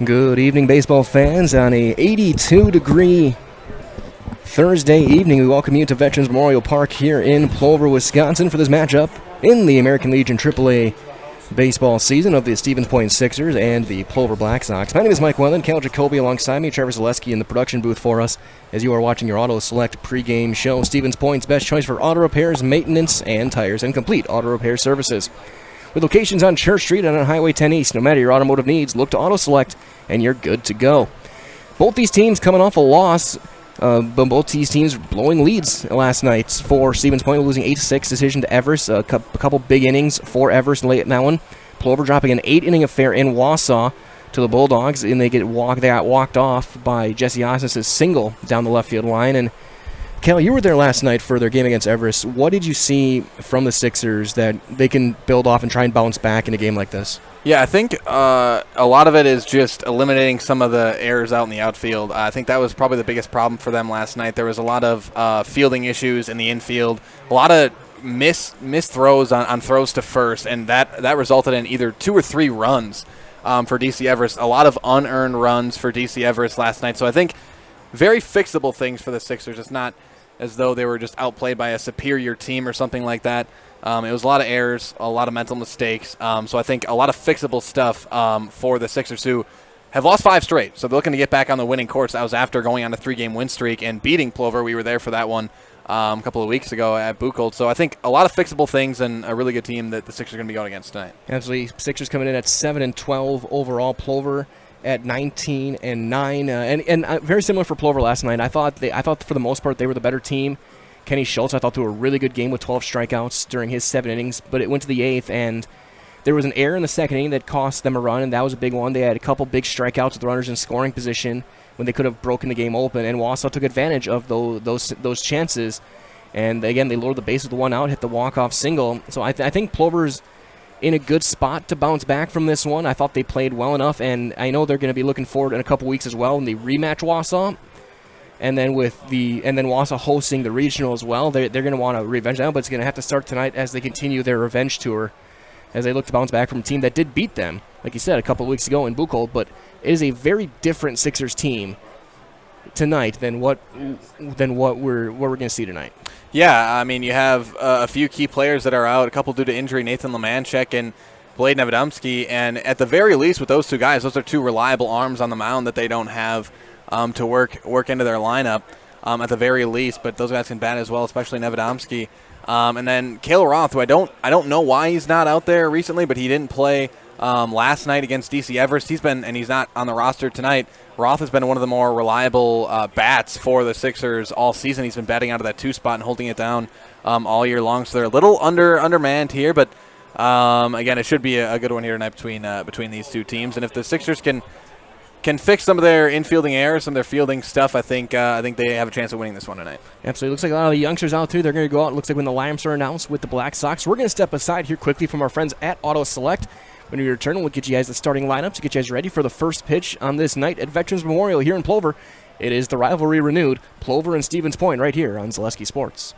Good evening, baseball fans. On a 82-degree Thursday evening, we welcome you to Veterans Memorial Park here in Plover, Wisconsin for this matchup in the American Legion AAA baseball season of the Stevens Point Sixers and the Plover Black Sox. My name is Mike Wellen. Cal Jacoby alongside me, Trevor Zaleski in the production booth for us as you are watching your Auto Select pregame show. Stevens Point's best choice for auto repairs, maintenance, and tires, and complete auto repair services. With locations on Church Street and on Highway 10 East, no matter your automotive needs, look to Auto Select and you're good to go. Both these teams coming off a loss, but both these teams blowing leads last night. For Stevens Point, losing 8-6 decision to Everest. A couple big innings for Everest late in that one. Plover dropping an 8-inning affair in Wausau to the Bulldogs, and they got walked off by Jesse Osnes' single down the left field line. And Cal, you were there last night for their game against Everest. What did you see from the Sixers that they can build off and try and bounce back in a game like this? Yeah, I think a lot of it is just eliminating some of the errors out in the outfield. I think that was probably the biggest problem for them last night. There was a lot of fielding issues in the infield, a lot of missed throws on throws to first, and that resulted in either 2 or 3 runs for DC Everest. A lot of unearned runs for DC Everest last night. So I think very fixable things for the Sixers. It's not as though they were just outplayed by a superior team or something like that. It was a lot of errors, a lot of mental mistakes. So I think a lot of fixable stuff for the Sixers, who have lost 5 straight. So they're looking to get back on the winning course. That was after going on a 3-game win streak and beating Plover. We were there for that one a couple of weeks ago at Buchholz. So I think a lot of fixable things and a really good team that the Sixers are going to be going against tonight. Absolutely. Sixers coming in at 7-12 overall. Plover at 19-9, and very similar for Plover last night. I thought for the most part they were the better team. Kenny Schultz, I thought, threw a really good game with 12 strikeouts during his 7 innings, but it went to the 8th, and there was an error in the 2nd inning that cost them a run, and that was a big one. They had a couple big strikeouts with runners in scoring position when they could have broken the game open, and Wausau took advantage of those chances. And again, they lowered the base with the 1 out, hit the walk-off single. So I think Plover's in a good spot to bounce back from this one. I thought they played well enough, and I know they're going to be looking forward in a couple weeks as well in the rematch Wausau. And then Wausau hosting the regional as well. They're going to want to revenge them, but it's going to have to start tonight as they continue their revenge tour, as they look to bounce back from a team that did beat them, like you said, a couple of weeks ago in Buchholz. But it is a very different Sixers team tonight than what we're going to see tonight. Yeah, I mean, you have a few key players that are out, a couple due to injury, Nathan Lemanchek and Blade Nevedomski, and at the very least with those 2 guys, those are 2 reliable arms on the mound that they don't have to work into their lineup at the very least, but those guys can bat as well, especially Nevedomski. And then Cale Roth, who I don't know why he's not out there recently, but he didn't play last night against DC Everest. He's not on the roster tonight. Roth has been one of the more reliable bats for the Sixers all season. He's been batting out of that 2 spot and holding it down all year long. So they're a little undermanned here, but again, it should be a good one here tonight between these 2 teams. And if the Sixers can fix some of their infielding errors, some of their fielding stuff, I think they have a chance of winning this one tonight. Absolutely. Looks like a lot of the youngsters out there, they're going to go out. It looks like when the lineups are announced with the Black Sox. We're going to step aside here quickly from our friends at Auto Select. When we return, we'll get you guys the starting lineup to get you guys ready for the first pitch on this night at Veterans Memorial here in Plover. It is the rivalry renewed, Plover and Stevens Point, right here on Zaleski Sports.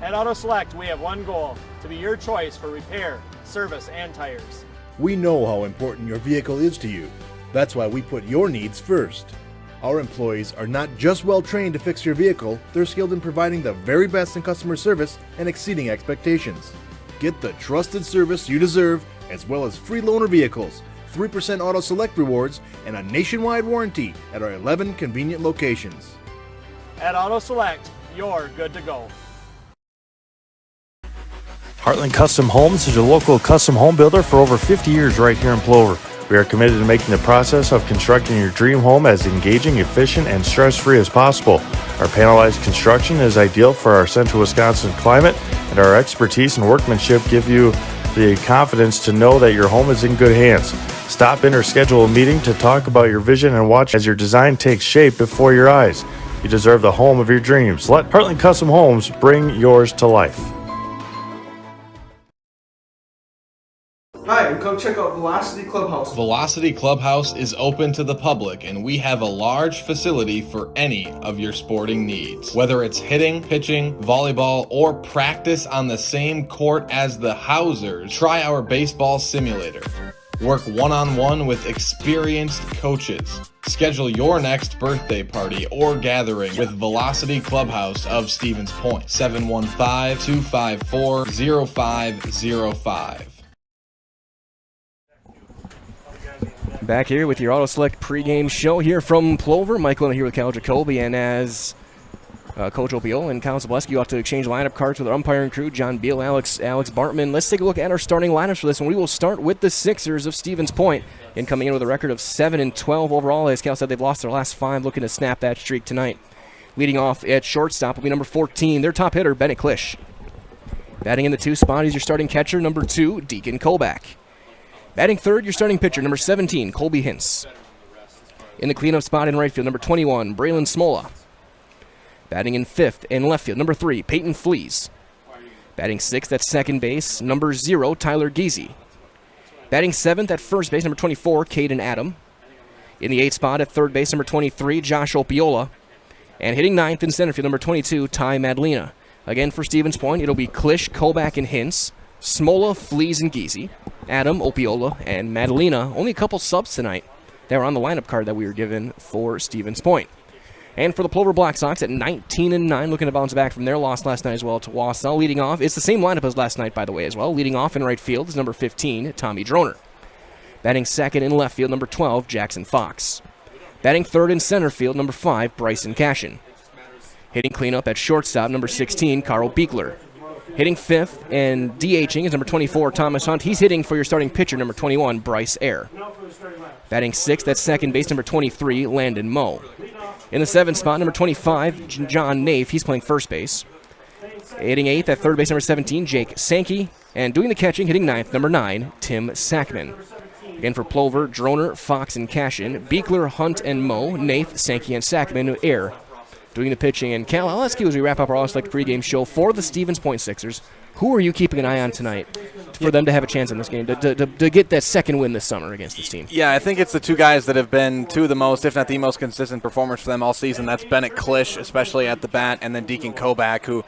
At Auto Select, we have one goal, to be your choice for repair, service, and tires. We know how important your vehicle is to you. That's why we put your needs first. Our employees are not just well trained to fix your vehicle, they're skilled in providing the very best in customer service and exceeding expectations. Get the trusted service you deserve, as well as free loaner vehicles, 3% Auto Select rewards, and a nationwide warranty at our 11 convenient locations. At Auto Select, you're good to go. Heartland Custom Homes is your local custom home builder for over 50 years right here in Plover. We are committed to making the process of constructing your dream home as engaging, efficient, and stress-free as possible. Our panelized construction is ideal for our central Wisconsin climate, and our expertise and workmanship give you the confidence to know that your home is in good hands. Stop in or schedule a meeting to talk about your vision and watch as your design takes shape before your eyes. You deserve the home of your dreams. Let Heartland Custom Homes bring yours to life. Hi, and come check out Velocity Clubhouse. Velocity Clubhouse is open to the public, and we have a large facility for any of your sporting needs. Whether it's hitting, pitching, volleyball, or practice on the same court as the Housers, try our baseball simulator. Work one-on-one with experienced coaches. Schedule your next birthday party or gathering with Velocity Clubhouse of Stevens Point. 715-254-0505. Back here with your Auto Select pregame show here from Plover. Mike Luna here with Cal Jacoby, and as Coach Opiola and Kyle Zableski ought to exchange lineup cards with our umpiring crew, John Beal, Alex Bartman. Let's take a look at our starting lineups for this one. We will start with the Sixers of Stevens Point, and coming in with a record of 7-12 overall. As Cal said, they've lost their last 5, looking to snap that streak tonight. Leading off at shortstop will be number 14, their top hitter, Bennett Klisch. Batting in the 2 spot is your starting catcher, number 2, Deacon Kolbach. Batting third, your starting pitcher, number 17, Colby Hintz. In the cleanup spot in right field, number 21, Braylon Smola. Batting in fifth in left field, number 3, Peyton Flees. Batting sixth at second base, number 0, Tyler Giese. Batting seventh at first base, number 24, Caden Adam. In the 8th spot at third base, number 23, Josh Opiola. And hitting ninth in center field, number 22, Ty Madlena. Again, for Stevens Point, it'll be Klisch, Kolbach, and Hintz. Smola, Flees, and Giese. Adam, Opiola, and Madalena. Only a couple subs tonight that were on the lineup card that we were given for Stevens Point. And for the Plover Black Sox at 19-9, looking to bounce back from their loss last night as well to Wausau. Leading off, it's the same lineup as last night, by the way, as well. Leading off in right field is number 15, Tommy Droner. Batting second in left field, number 12, Jackson Fox. Batting third in center field, number 5, Bryson Cashin. Hitting cleanup at shortstop, number 16, Carl Beekler. Hitting fifth and DHing is number 24, Thomas Hunt. He's hitting for your starting pitcher, number 21, Bryce Ayer. Batting sixth at second base, number 23, Landon Moe. In the 7th spot, number 25, John Nafe. He's playing first base. Hitting eighth at third base, number 17, Jake Sankey. And doing the catching, hitting ninth, number 9, Tim Sackman. Again for Plover, Droner, Fox, and Cashin. Beekler, Hunt, and Moe. Nafe, Sankey, and Sackman. Ayer doing the pitching. And Cal, I'll ask you as we wrap up our All-Select pregame show for the Stevens Point Sixers, who are you keeping an eye on tonight for them to have a chance in this game, to get that second win this summer against this team? Yeah, I think it's the 2 guys that have been 2 of the most, if not the most consistent performers for them all season. That's Bennett Klisch, especially at the bat, and then Deacon Kolbach, who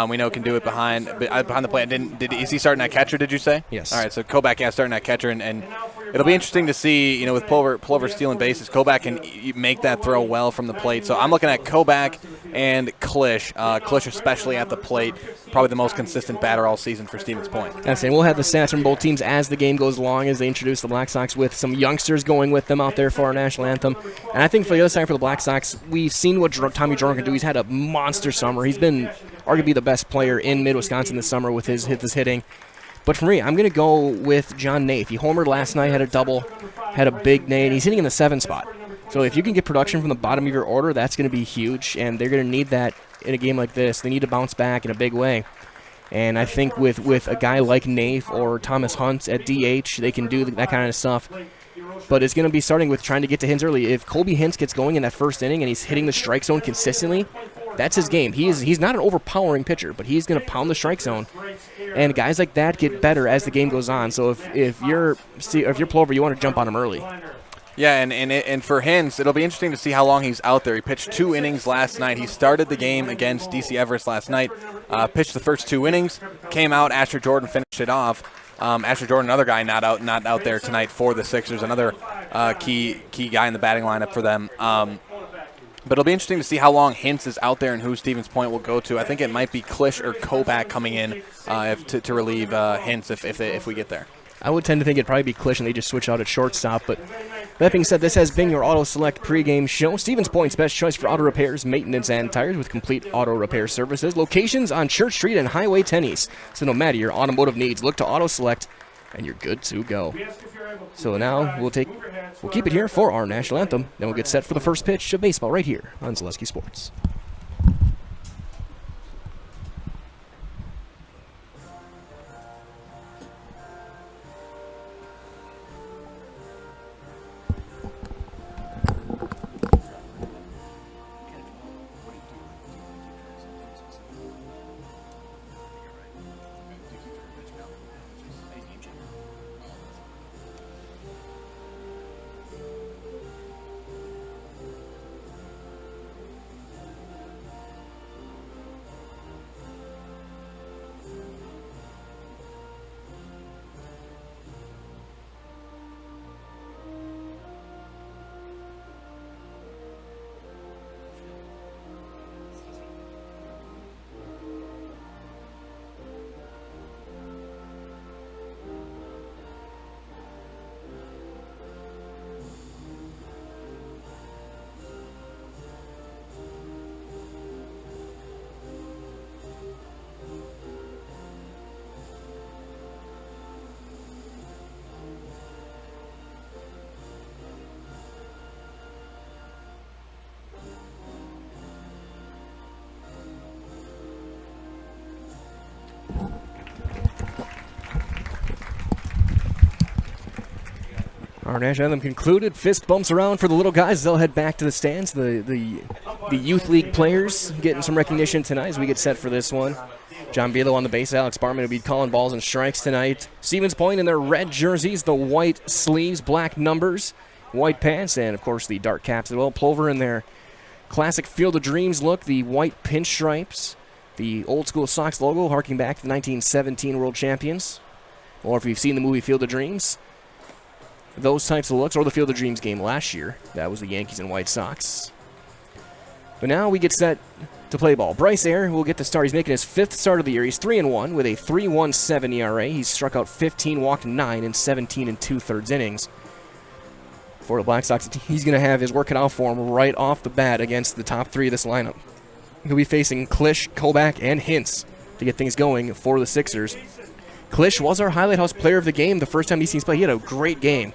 we know can do it behind the plate. Is he starting at catcher, did you say? Yes. All right, so Kolbach, starting at catcher, and it'll be interesting to see, with Plover stealing bases, Kolbach can make that throw well from the plate. So I'm looking at Kolbach and Klisch. Klisch especially at the plate, probably the most consistent batter all season for Stevens Point. That's it. We'll have the stats from both teams as the game goes along, as they introduce the Black Sox with some youngsters going with them out there for our national anthem. And I think for the other side, for the Black Sox, we've seen what Tommy Droner can do. He's had a monster summer. He's been arguably the best player in Mid-Wisconsin this summer with his hitting. But for me, I'm going to go with John Nafe. He homered last night, had a double, had a big day, and he's hitting in the 7th spot. So if you can get production from the bottom of your order, that's going to be huge, and they're going to need that in a game like this. They need to bounce back in a big way. And I think with a guy like Nafe or Thomas Hunt at DH, they can do that kind of stuff. But it's going to be starting with trying to get to Hintz early. If Colby Hintz gets going in that first inning and he's hitting the strike zone consistently, that's his game. He's not an overpowering pitcher, but he's going to pound the strike zone. And guys like that get better as the game goes on. So if you're Plover, you want to jump on him early. Yeah, and for Hintz, it'll be interesting to see how long he's out there. He pitched 2 innings last night. He started the game against DC Everest last night, pitched the first 2 innings, came out. Asher Jordan finished it off. Asher Jordan, another guy not out there tonight for the Sixers, another key guy in the batting lineup for them. But it'll be interesting to see how long Hintz is out there and who Stevens Point will go to. I think it might be Klisch or Kolbach coming in to relieve Hintz if we get there. I would tend to think it'd probably be Klisch and they just switch out at shortstop. But that being said, this has been your Auto Select pregame show. Stevens Point's best choice for auto repairs, maintenance, and tires with complete auto repair services. Locations on Church Street and Highway 10 East. So no matter your automotive needs, look to Auto Select and you're good to go. So now we'll keep it here for our national anthem. Then we'll get set for the first pitch of baseball right here on Zaleski Sports. National Anthem concluded. Fist bumps around for the little guys. They'll head back to the stands. The Youth League players getting some recognition tonight as we get set for this one. John Bielo on the base. Alex Barman will be calling balls and strikes tonight. Stevens Point in their red jerseys, the white sleeves, black numbers, white pants, and, of course, the dark caps as well. Plover in their classic Field of Dreams look, the white pinstripes, the old-school Sox logo harking back to the 1917 World Champions. Or if you've seen the movie Field of Dreams, those types of looks, or the Field of Dreams game last year. That was the Yankees and White Sox. But now we get set to play ball. Bryce Ayer will get the start. He's making his 5th start of the year. He's 3-1 with a 3.17 ERA. He's struck out 15, walked 9 in 17 and 2/3 innings. For the Black Sox, he's going to have his work cut out for him right off the bat against the top 3 of this lineup. He'll be facing Klisch, Kobach, and Hintz to get things going for the Sixers. Klisch was our Highlight House player of the game the first time he's seen play. He had a great game,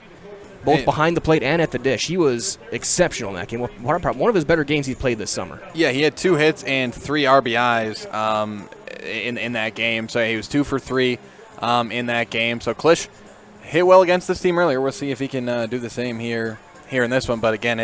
both behind the plate and at the dish. He was exceptional in that game. One of his better games he's played this summer. Yeah, he had 2 hits and 3 RBIs in that game. So he was 2 for 3 in that game. So Klisch hit well against this team earlier. We'll see if he can do the same here in this one. But again,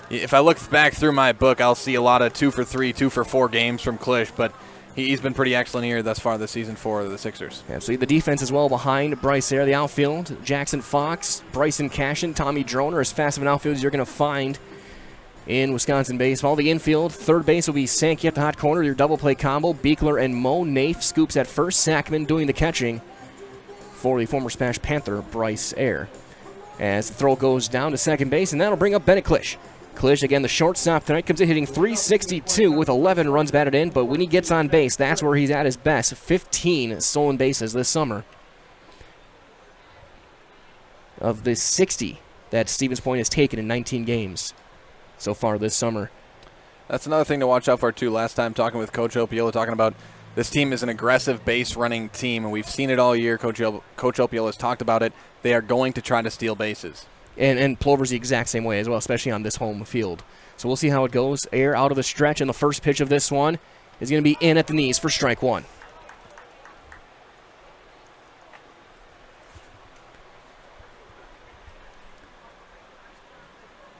if I look back through my book, I'll see a lot of 2 for 3, 2 for 4 games from Klisch. But he's been pretty excellent here thus far this season for the Sixers. Absolutely. The defense as well behind Bryce Ayer. The outfield, Jackson Fox, Bryson Cashin, Tommy Droner, as fast of an outfield as you're going to find in Wisconsin baseball. The infield, third base will be Sankey at the hot corner, your double play combo. Beekler and Mo. Nafe scoops at first. Sackman doing the catching for the former Smash Panther, Bryce Ayer. As the throw goes down to second base, and that'll bring up Bennett Klisch. Klisch, again, the shortstop tonight, comes in hitting .362 with 11 runs batted in, but when he gets on base, that's where he's at his best. 15 stolen bases this summer. Of the 60 that Stevens Point has taken in 19 games so far this summer. That's another thing to watch out for, too. Last time talking with Coach Opiola, talking about this team is an aggressive base-running team, and we've seen it all year. Coach Opiola has talked about it. They are going to try to steal bases. And Plover's the exact same way as well, especially on this home field. So we'll see how it goes. Ayer out of the stretch, and the first pitch of this one is going to be in at the knees for strike 1.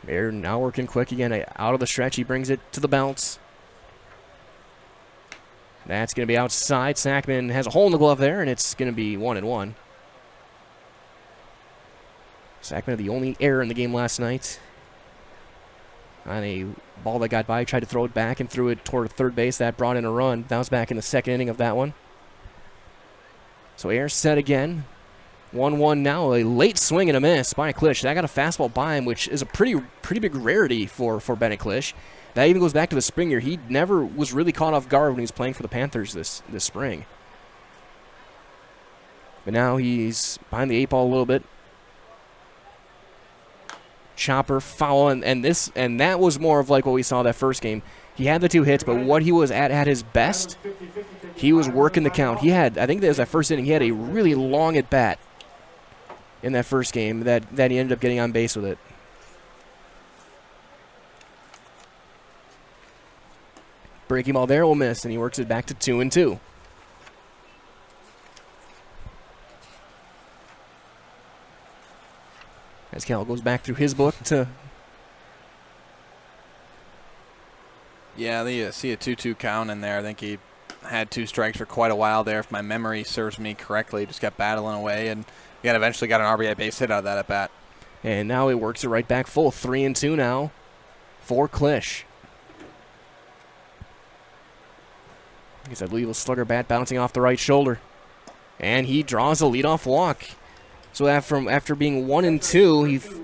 Ayer now working quick again. Out of the stretch, he brings it to the bounce. That's going to be outside. Sackman has a hole in the glove there, and it's going to be 1-1. Sackman, the only error in the game last night. On a ball that got by, tried to throw it back and threw it toward third base. That brought in a run. That was back in the second inning of that one. So Ayer set again. 1-1 now. A late swing and a miss by Klisch. That got a fastball by him, which is a pretty big rarity for Bennett Klisch. That even goes back to the spring year. He never was really caught off guard when he was playing for the Panthers this spring. But now he's behind the 8 ball a little bit. Chopper, foul, and that was more of like what we saw that first game. He had the 2 hits, but what he was at his best, he was working the count. He had, I think that was that first inning, he had a really long at bat in that first game that he ended up getting on base with it. Breaking ball there will miss, and he works it back to 2-2. As Cal goes back through his book to... Yeah, they see a 2-2 count in there. I think he had 2 strikes for quite a while there, if my memory serves me correctly. Just kept battling away, and eventually got an RBI base hit out of that at bat. And now he works it right back full. 3-2 now for Klisch. I guess I believe a slugger bat bouncing off the right shoulder. And he draws a leadoff walk. So after being 1-2,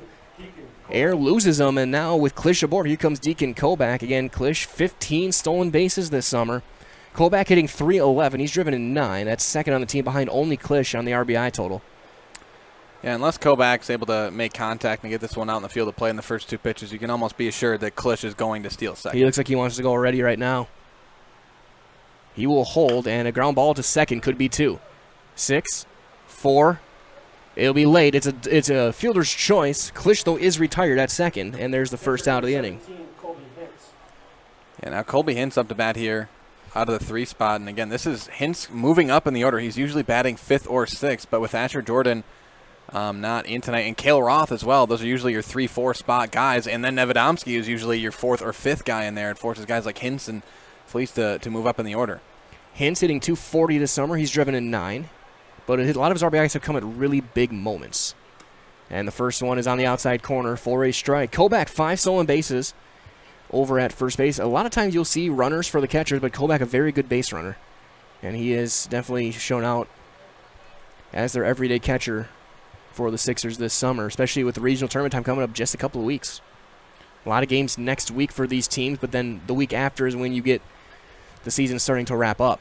Ayer loses them, and now with Klisch aboard, here comes Deacon Kobach. Again, Klisch, 15 stolen bases this summer. Kobach hitting .311. He's driven in 9. That's second on the team behind only Klisch on the RBI total. Yeah, unless Kobach's able to make contact and get this one out in the field of play in the first 2 pitches, you can almost be assured that Klisch is going to steal second. He looks like he wants to go already right now. He will hold, and a ground ball to second could be 2. 6, 4. It'll be late. It's a fielder's choice. Klisch, though, is retired at second, and there's the first out of the inning. Yeah, now Colby Hintz up to bat here out of the 3 spot. And again, this is Hintz moving up in the order. He's usually batting 5th or 6th, but with Asher Jordan not in tonight. And Cale Roth as well. Those are usually your 3-4 spot guys. And then Nevedomski is usually your 4th or 5th guy in there. It forces guys like Hintz and Fleece to move up in the order. Hintz hitting 240 this summer. He's driven in 9. But a lot of his RBIs have come at really big moments. And the first one is on the outside corner for a strike. Kobach, 5 stolen bases over at first base. A lot of times you'll see runners for the catchers, but Kobach, a very good base runner. And he is definitely shown out as their everyday catcher for the Sixers this summer, especially with the regional tournament time coming up just a couple of weeks. A lot of games next week for these teams, but then the week after is when you get the season starting to wrap up.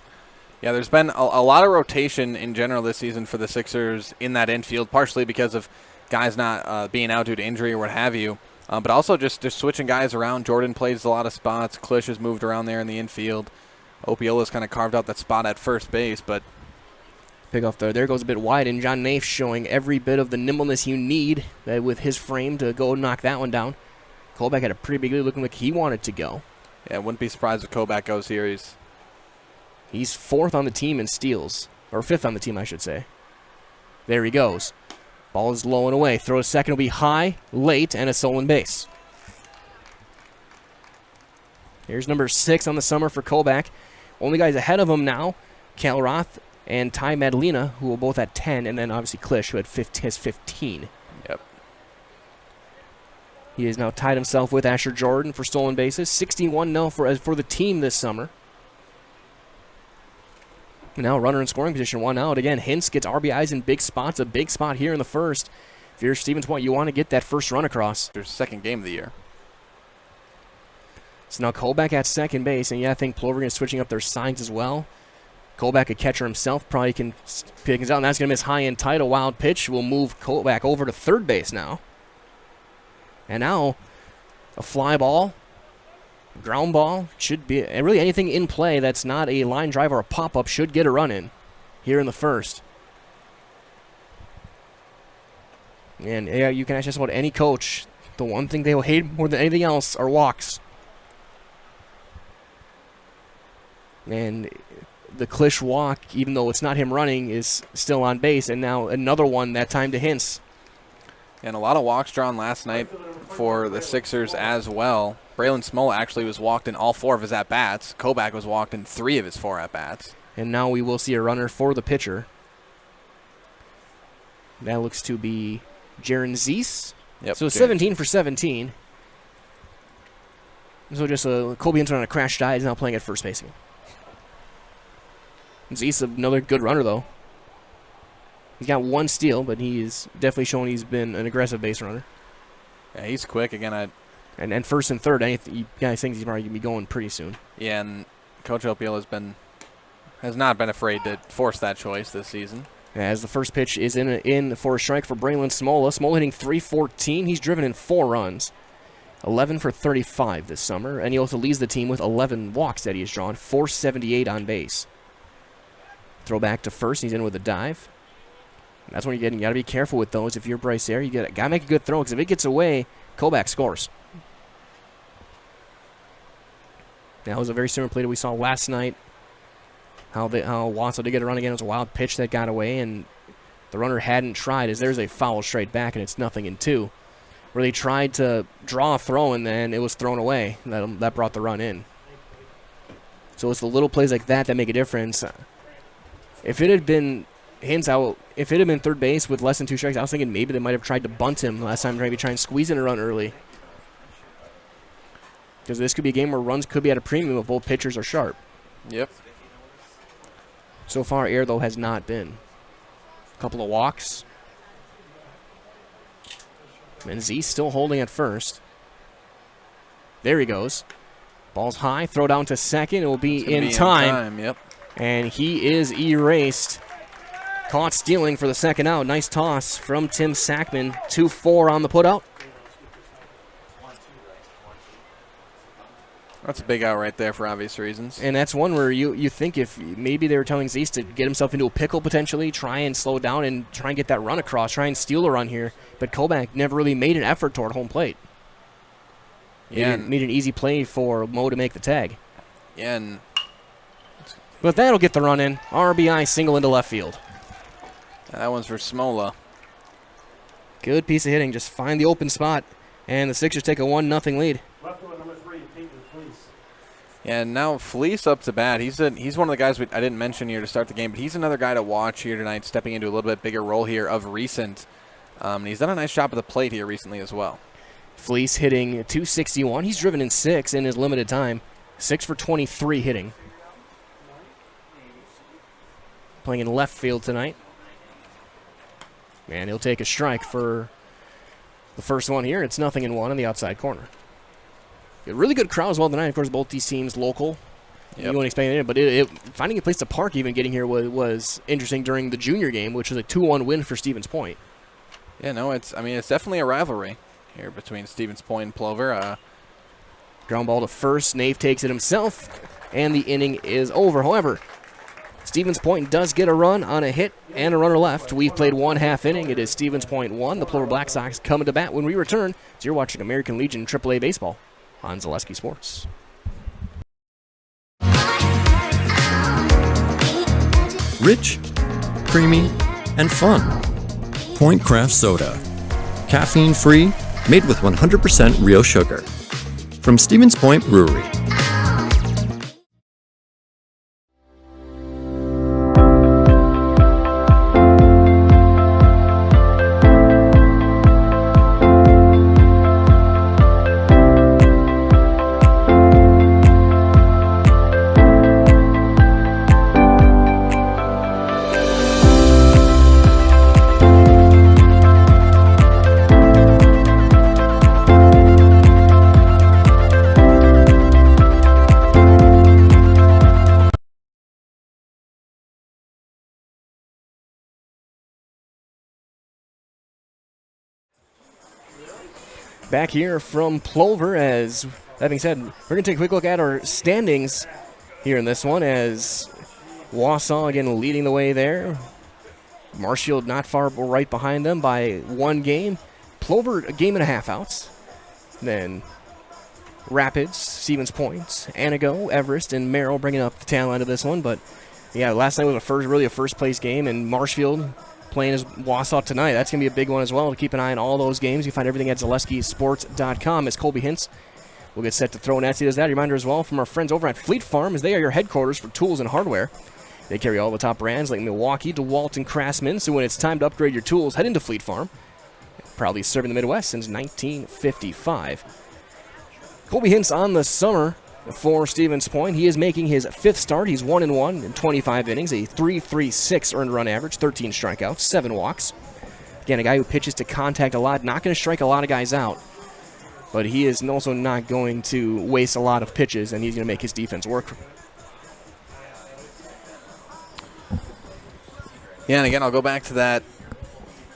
Yeah, there's been a lot of rotation in general this season for the Sixers in that infield, partially because of guys not being out due to injury or what have you, but also just switching guys around. Jordan plays a lot of spots. Klisch has moved around there in the infield. Opiola's kind of carved out that spot at first base, but pick off there goes a bit wide, and John Nafe showing every bit of the nimbleness you need with his frame to go knock that one down. Kobach had a pretty big lead, looking like he wanted to go. Yeah, wouldn't be surprised if Kobach goes here. He's 4th on the team in steals, or 5th on the team, I should say. There he goes. Ball is low and away. Throw to second will be high, late, and a stolen base. Here's number 6 on the summer for Kobach. Only guys ahead of him now, Cale Roth and Ty Madalena, who are both at 10, and then obviously Klisch, who has 15. Yep. He has now tied himself with Asher Jordan for stolen bases. 61 now for the team this summer. Now runner in scoring position, 1 out. Again, Hintz gets RBIs in big spots. A big spot here in the first. If you're Stevens Point, you want to get that first run across. Their second game of the year. So now Kobach at second base, and yeah, I think Plover is switching up their signs as well. Kobach, a catcher himself, probably can pick things out, and that's going to miss high and tight. A wild pitch will move Kobach over to third base now. And now a fly ball, ground ball, should be really anything in play that's not a line drive or a pop-up should get a run in here in the first. And yeah, you can ask just about any coach. The one thing they will hate more than anything else are walks. And the Klisch walk, even though it's not him running, is still on base. And now another one, that time to Hintz. And a lot of walks drawn last night for the Sixers as well. Braylon Smola actually was walked in all 4 of his at-bats. Kobach was walked in 3 of his 4 at-bats. And now we will see a runner for the pitcher. That looks to be Jaron Zeiss. Yep, So 17 for 17. So just Kobe Hinton on a crash dive is now playing at first base again. Zeiss, another good runner, though. He's got 1 steal, but he's definitely shown he's been an aggressive base runner. Yeah, he's quick. Again, And first and third, you guys think he's probably going to be going pretty soon. Yeah, and Coach Opiel has not been afraid to force that choice this season. As the first pitch is in for a strike for Braylon Smola. Smola hitting .314. He's driven in 4 runs. 11 for 35 this summer. And he also leads the team with 11 walks that he has drawn. .478 on base. Throw back to first. He's in with a dive. That's when you got to be careful with those. If you're Bryce Air, you got to make a good throw, because if it gets away, Kobach scores. That was a very similar play that we saw last night. How Wansel did get a run again. It was a wild pitch that got away, and the runner hadn't tried, as there's a foul straight back, and it's 0-2. Where they tried to draw a throw, and then it was thrown away. That brought the run in. So it's the little plays like that make a difference. If it had been Hintz out, if it had been third base with less than 2 strikes, I was thinking maybe they might have tried to bunt him last time, maybe try and squeeze in a run early. Because this could be a game where runs could be at a premium if both pitchers are sharp. Yep. So far, Air, though, has not been. A couple of walks. And Z's still holding at first. There he goes. Ball's high. Throw down to second. It will be in time. Yep. And he is erased. Caught stealing for the second out. Nice toss from Tim Sackman. 2-4 on the putout. That's a big out right there for obvious reasons. And that's one where you think if maybe they were telling Zeiss to get himself into a pickle potentially, try and slow down and try and get that run across, try and steal a run here. But Kobach never really made an effort toward home plate. Yeah, made an easy play for Mo to make the tag. Yeah, and but that'll get the run in. RBI single into left field. that one's for Smola. Good piece of hitting. Just find the open spot. And the Sixers take a 1-0 lead. Left fielder number 3, Peyton Fleece. Yeah, and now Fleece up to bat. He's one of the guys I didn't mention here to start the game, but he's another guy to watch here tonight, stepping into a little bit bigger role here of recent. And he's done a nice job at the plate here recently as well. Fleece hitting .261. He's driven in 6 in his limited time. 6 for 23 hitting. Playing in left field tonight. And he'll take a strike for the first one here. It's 0-1 on the outside corner. A really good crowd as well tonight. Of course, both these teams local. Yep. You won't expect it, but finding a place to park even getting here was interesting during the junior game, which was a 2-1 win for Stevens Point. Yeah, no, it's definitely a rivalry here between Stevens Point and Plover. Ground ball to first. Nave takes it himself, and the inning is over. However, Stevens Point does get a run on a hit and a runner left. We've played 1/2 inning. It is Stevens Point 1. The Plover Black Sox coming to bat when we return. So you're watching American Legion AAA Baseball on Zaleski Sports. Rich, creamy, and fun. Point Craft Soda. Caffeine-free, made with 100% real sugar. From Stevens Point Brewery. Back here from Plover, as that being said, we're going to take a quick look at our standings here in this one, as Wausau again leading the way there. Marshfield not far right behind them by 1 game. Plover a game and a half outs. Then Rapids, Stevens Point, Anago, Everest, and Merrill bringing up the tail end of this one. But yeah, last night was a first place game, and Marshfield playing as Wausau tonight. That's going to be a big one as well. To keep an eye on all those games. You find everything at ZaleskiSports.com. As Colby Hintz will get set to throw nets. He does that. A reminder as well from our friends over at Fleet Farm, as they are your headquarters for tools and hardware. They carry all the top brands like Milwaukee, DeWalt, and Craftsman. So when it's time to upgrade your tools, head into Fleet Farm. Proudly serving the Midwest since 1955. Colby Hintz on the summer for Stevens Point. He is making his 5th start. He's 1-1 in 25 innings, a 3.36 earned run average, 13 strikeouts, 7 walks. Again, a guy who pitches to contact a lot, not going to strike a lot of guys out, but he is also not going to waste a lot of pitches, and he's going to make his defense work. Yeah, and again, I'll go back to that.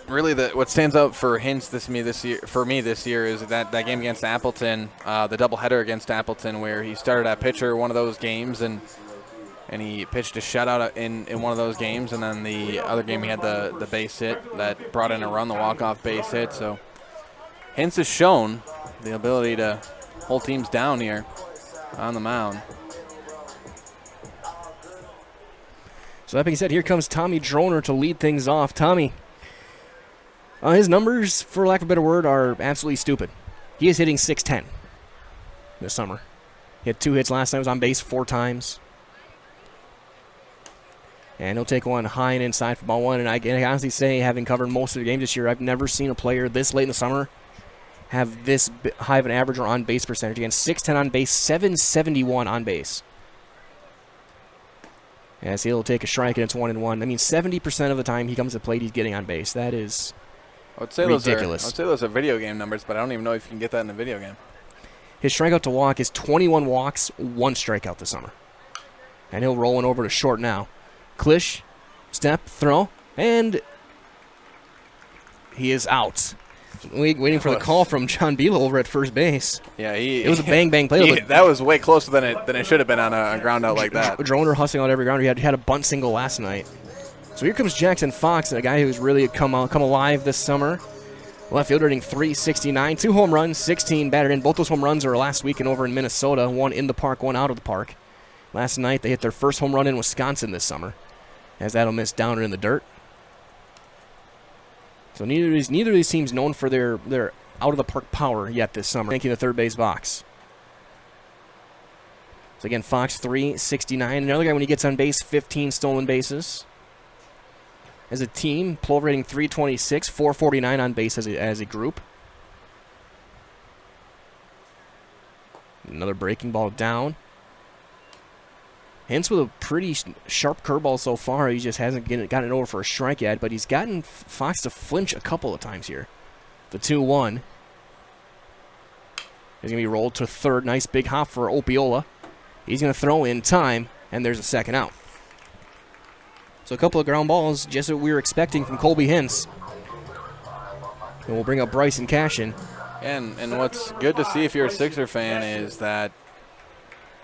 Really, what stands out for Hintz this year is that game against Appleton, the doubleheader against Appleton, where he started at pitcher one of those games, and he pitched a shutout in one of those games, and then the other game he had the base hit that brought in a run, the walk-off base hit. So Hintz has shown the ability to hold teams down here on the mound. So that being said, here comes Tommy Droner to lead things off. Tommy. His numbers, for lack of a better word, are absolutely stupid. He is hitting .610 this summer. He had 2 hits last time. He was on base 4 times. And he'll take one high and inside for ball 1. And I can honestly say, having covered most of the games this year, I've never seen a player this late in the summer have this high of an average or on-base percentage. Again, .610 on base, .771 on base. As he'll take a strike, and it's 1-1. I mean, 70% of the time he comes to plate, he's getting on base. That is ridiculous. I would say those are video game numbers, but I don't even know if you can get that in a video game. His strikeout to walk is 21 walks, 1 strikeout this summer. And he'll roll one over to short now. Klisch, step, throw, and he is out. Waiting for the call from John Beal over at first base. Yeah, it was a bang play. That was way closer than it should have been on a ground out like that. Droner hustling out every grounder. He had a bunt single last night. So here comes Jackson Fox, a guy who's really come alive this summer. Left fielder hitting .369, 2 home runs, 16 batted in. Both those home runs are last weekend over in Minnesota. 1 in the park, 1 out of the park. Last night they hit their first home run in Wisconsin this summer, as that'll miss downer in the dirt. So neither of these teams known for their out-of-the-park power yet this summer. Thanking the third base box. So again, Fox 369. Another guy when he gets on base, 15 stolen bases. As a team, Plover rating 326, 449 on base as a group. Another breaking ball down. Hintz with a pretty sharp curveball so far. He just hasn't gotten it over for a strike yet, but he's gotten Fox to flinch a couple of times here. The 2-1. He's going to be rolled to third. Nice big hop for Opiola. He's going to throw in time, and there's a second out. So a couple of ground balls, just what we were expecting from Colby Hintz. And we'll bring up Bryson Cashin. And what's good to see if you're a Sixer fan is that,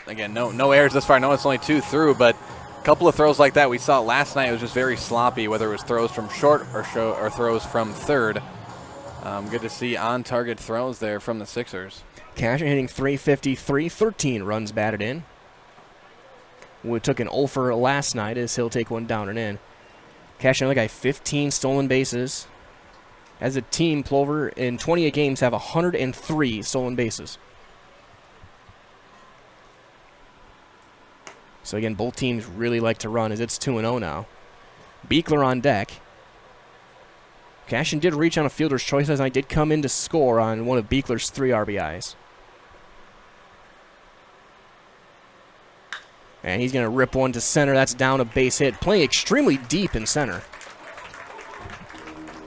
again, no errors this far. I know it's only 2 through, but a couple of throws like that we saw last night. It was just very sloppy, whether it was throws from short or throws from third. Good to see on-target throws there from the Sixers. Cashin hitting 353, 13 runs batted in. We took an 0 for last night as he'll take one down and in. Cashin, another guy, 15 stolen bases. As a team, Plover in 28 games have 103 stolen bases. So again, both teams really like to run as it's 2-0 now. Beekler on deck. Cashin did reach on a fielder's choice as I did come in to score on one of Beekler's 3 RBIs. And he's going to rip one to center. That's down a base hit. Playing extremely deep in center.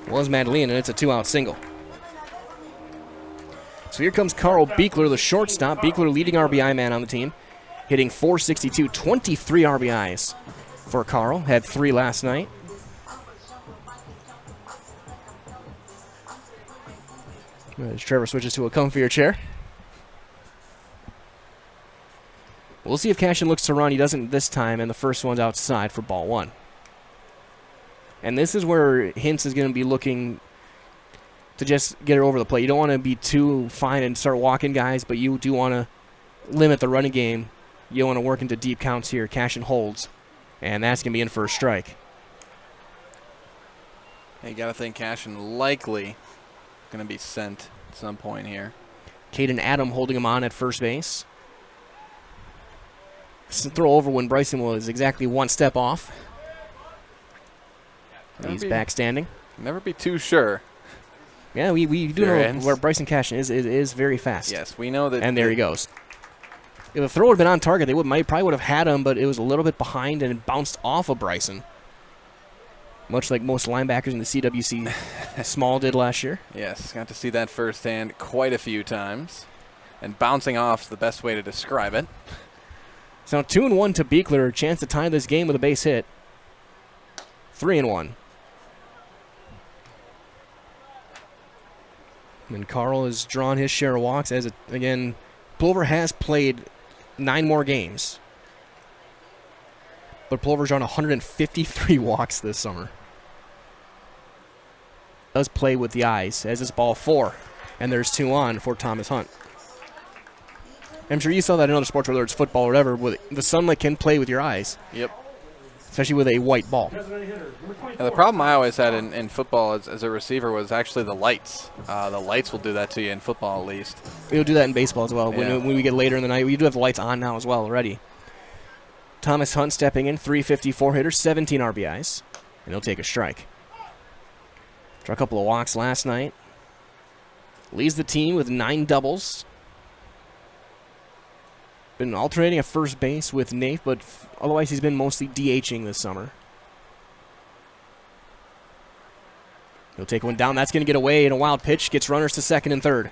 Was Madeline, and it's a 2-out single. So here comes Carl Beekler, the shortstop. Beekler leading RBI man on the team. Hitting 462, 23 RBIs for Carl. Had 3 last night. As Trevor switches to a comfier chair. We'll see if Cashin looks to run. He doesn't this time, and the first one's outside for ball 1. And this is where Hintz is going to be looking to just get it over the plate. You don't want to be too fine and start walking guys, but you do want to limit the running game. You don't want to work into deep counts here. Cashin holds, and that's going to be in for a strike. You got to think Cashin likely going to be sent at some point here. Caden Adam holding him on at first base. Throw over when Bryson was exactly 1 step off. He's back standing. Never be too sure. Yeah, we do know where Bryson Cashin is very fast. Yes, we know that. And there he goes. If the throw had been on target, they probably would have had him, but it was a little bit behind and it bounced off of Bryson. Much like most linebackers in the CWC Small did last year. Yes, got to see that firsthand quite a few times. And bouncing off is the best way to describe it. So 2-1 to Beekler. Chance to tie this game with a base hit. 3-1. And Carl has drawn his share of walks. Again, Plover has played 9 more games. But Plover's drawn 153 walks this summer. Does play with the eyes as it's ball 4. And there's 2 on for Thomas Hunt. I'm sure you saw that in other sports, whether it's football or whatever, where the sunlight can play with your eyes. Yep. Especially with a white ball. Now, the problem I always had in football as a receiver was actually the lights. The lights will do that to you in football, at least. We'll do that in baseball as well. Yeah. When we get later in the night, we do have the lights on now as well already. Thomas Hunt stepping in, 354 hitter, 17 RBIs. And he'll take a strike. Draw a couple of walks last night. Leads the team with 9 doubles. Been alternating at first base with Nate, but otherwise he's been mostly DHing this summer. He'll take one down. That's going to get away in a wild pitch. Gets runners to second and third.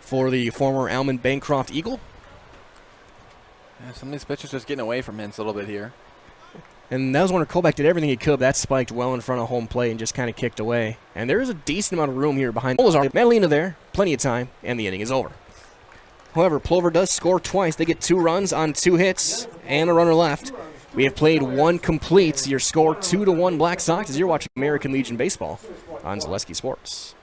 For the former Almond Bancroft Eagle. Yeah, some of these pitchers just getting away from Hintz a little bit here. And that was when Kolbeck did everything he could. That spiked well in front of home plate and just kind of kicked away. And there is a decent amount of room here behind Madalena there. Plenty of time, and the inning is over. However, Plover does score twice. They get 2 runs on 2 hits and a runner left. We have played 1 complete. Your score 2-1 Black Sox as you're watching American Legion Baseball on Zaleski Sports.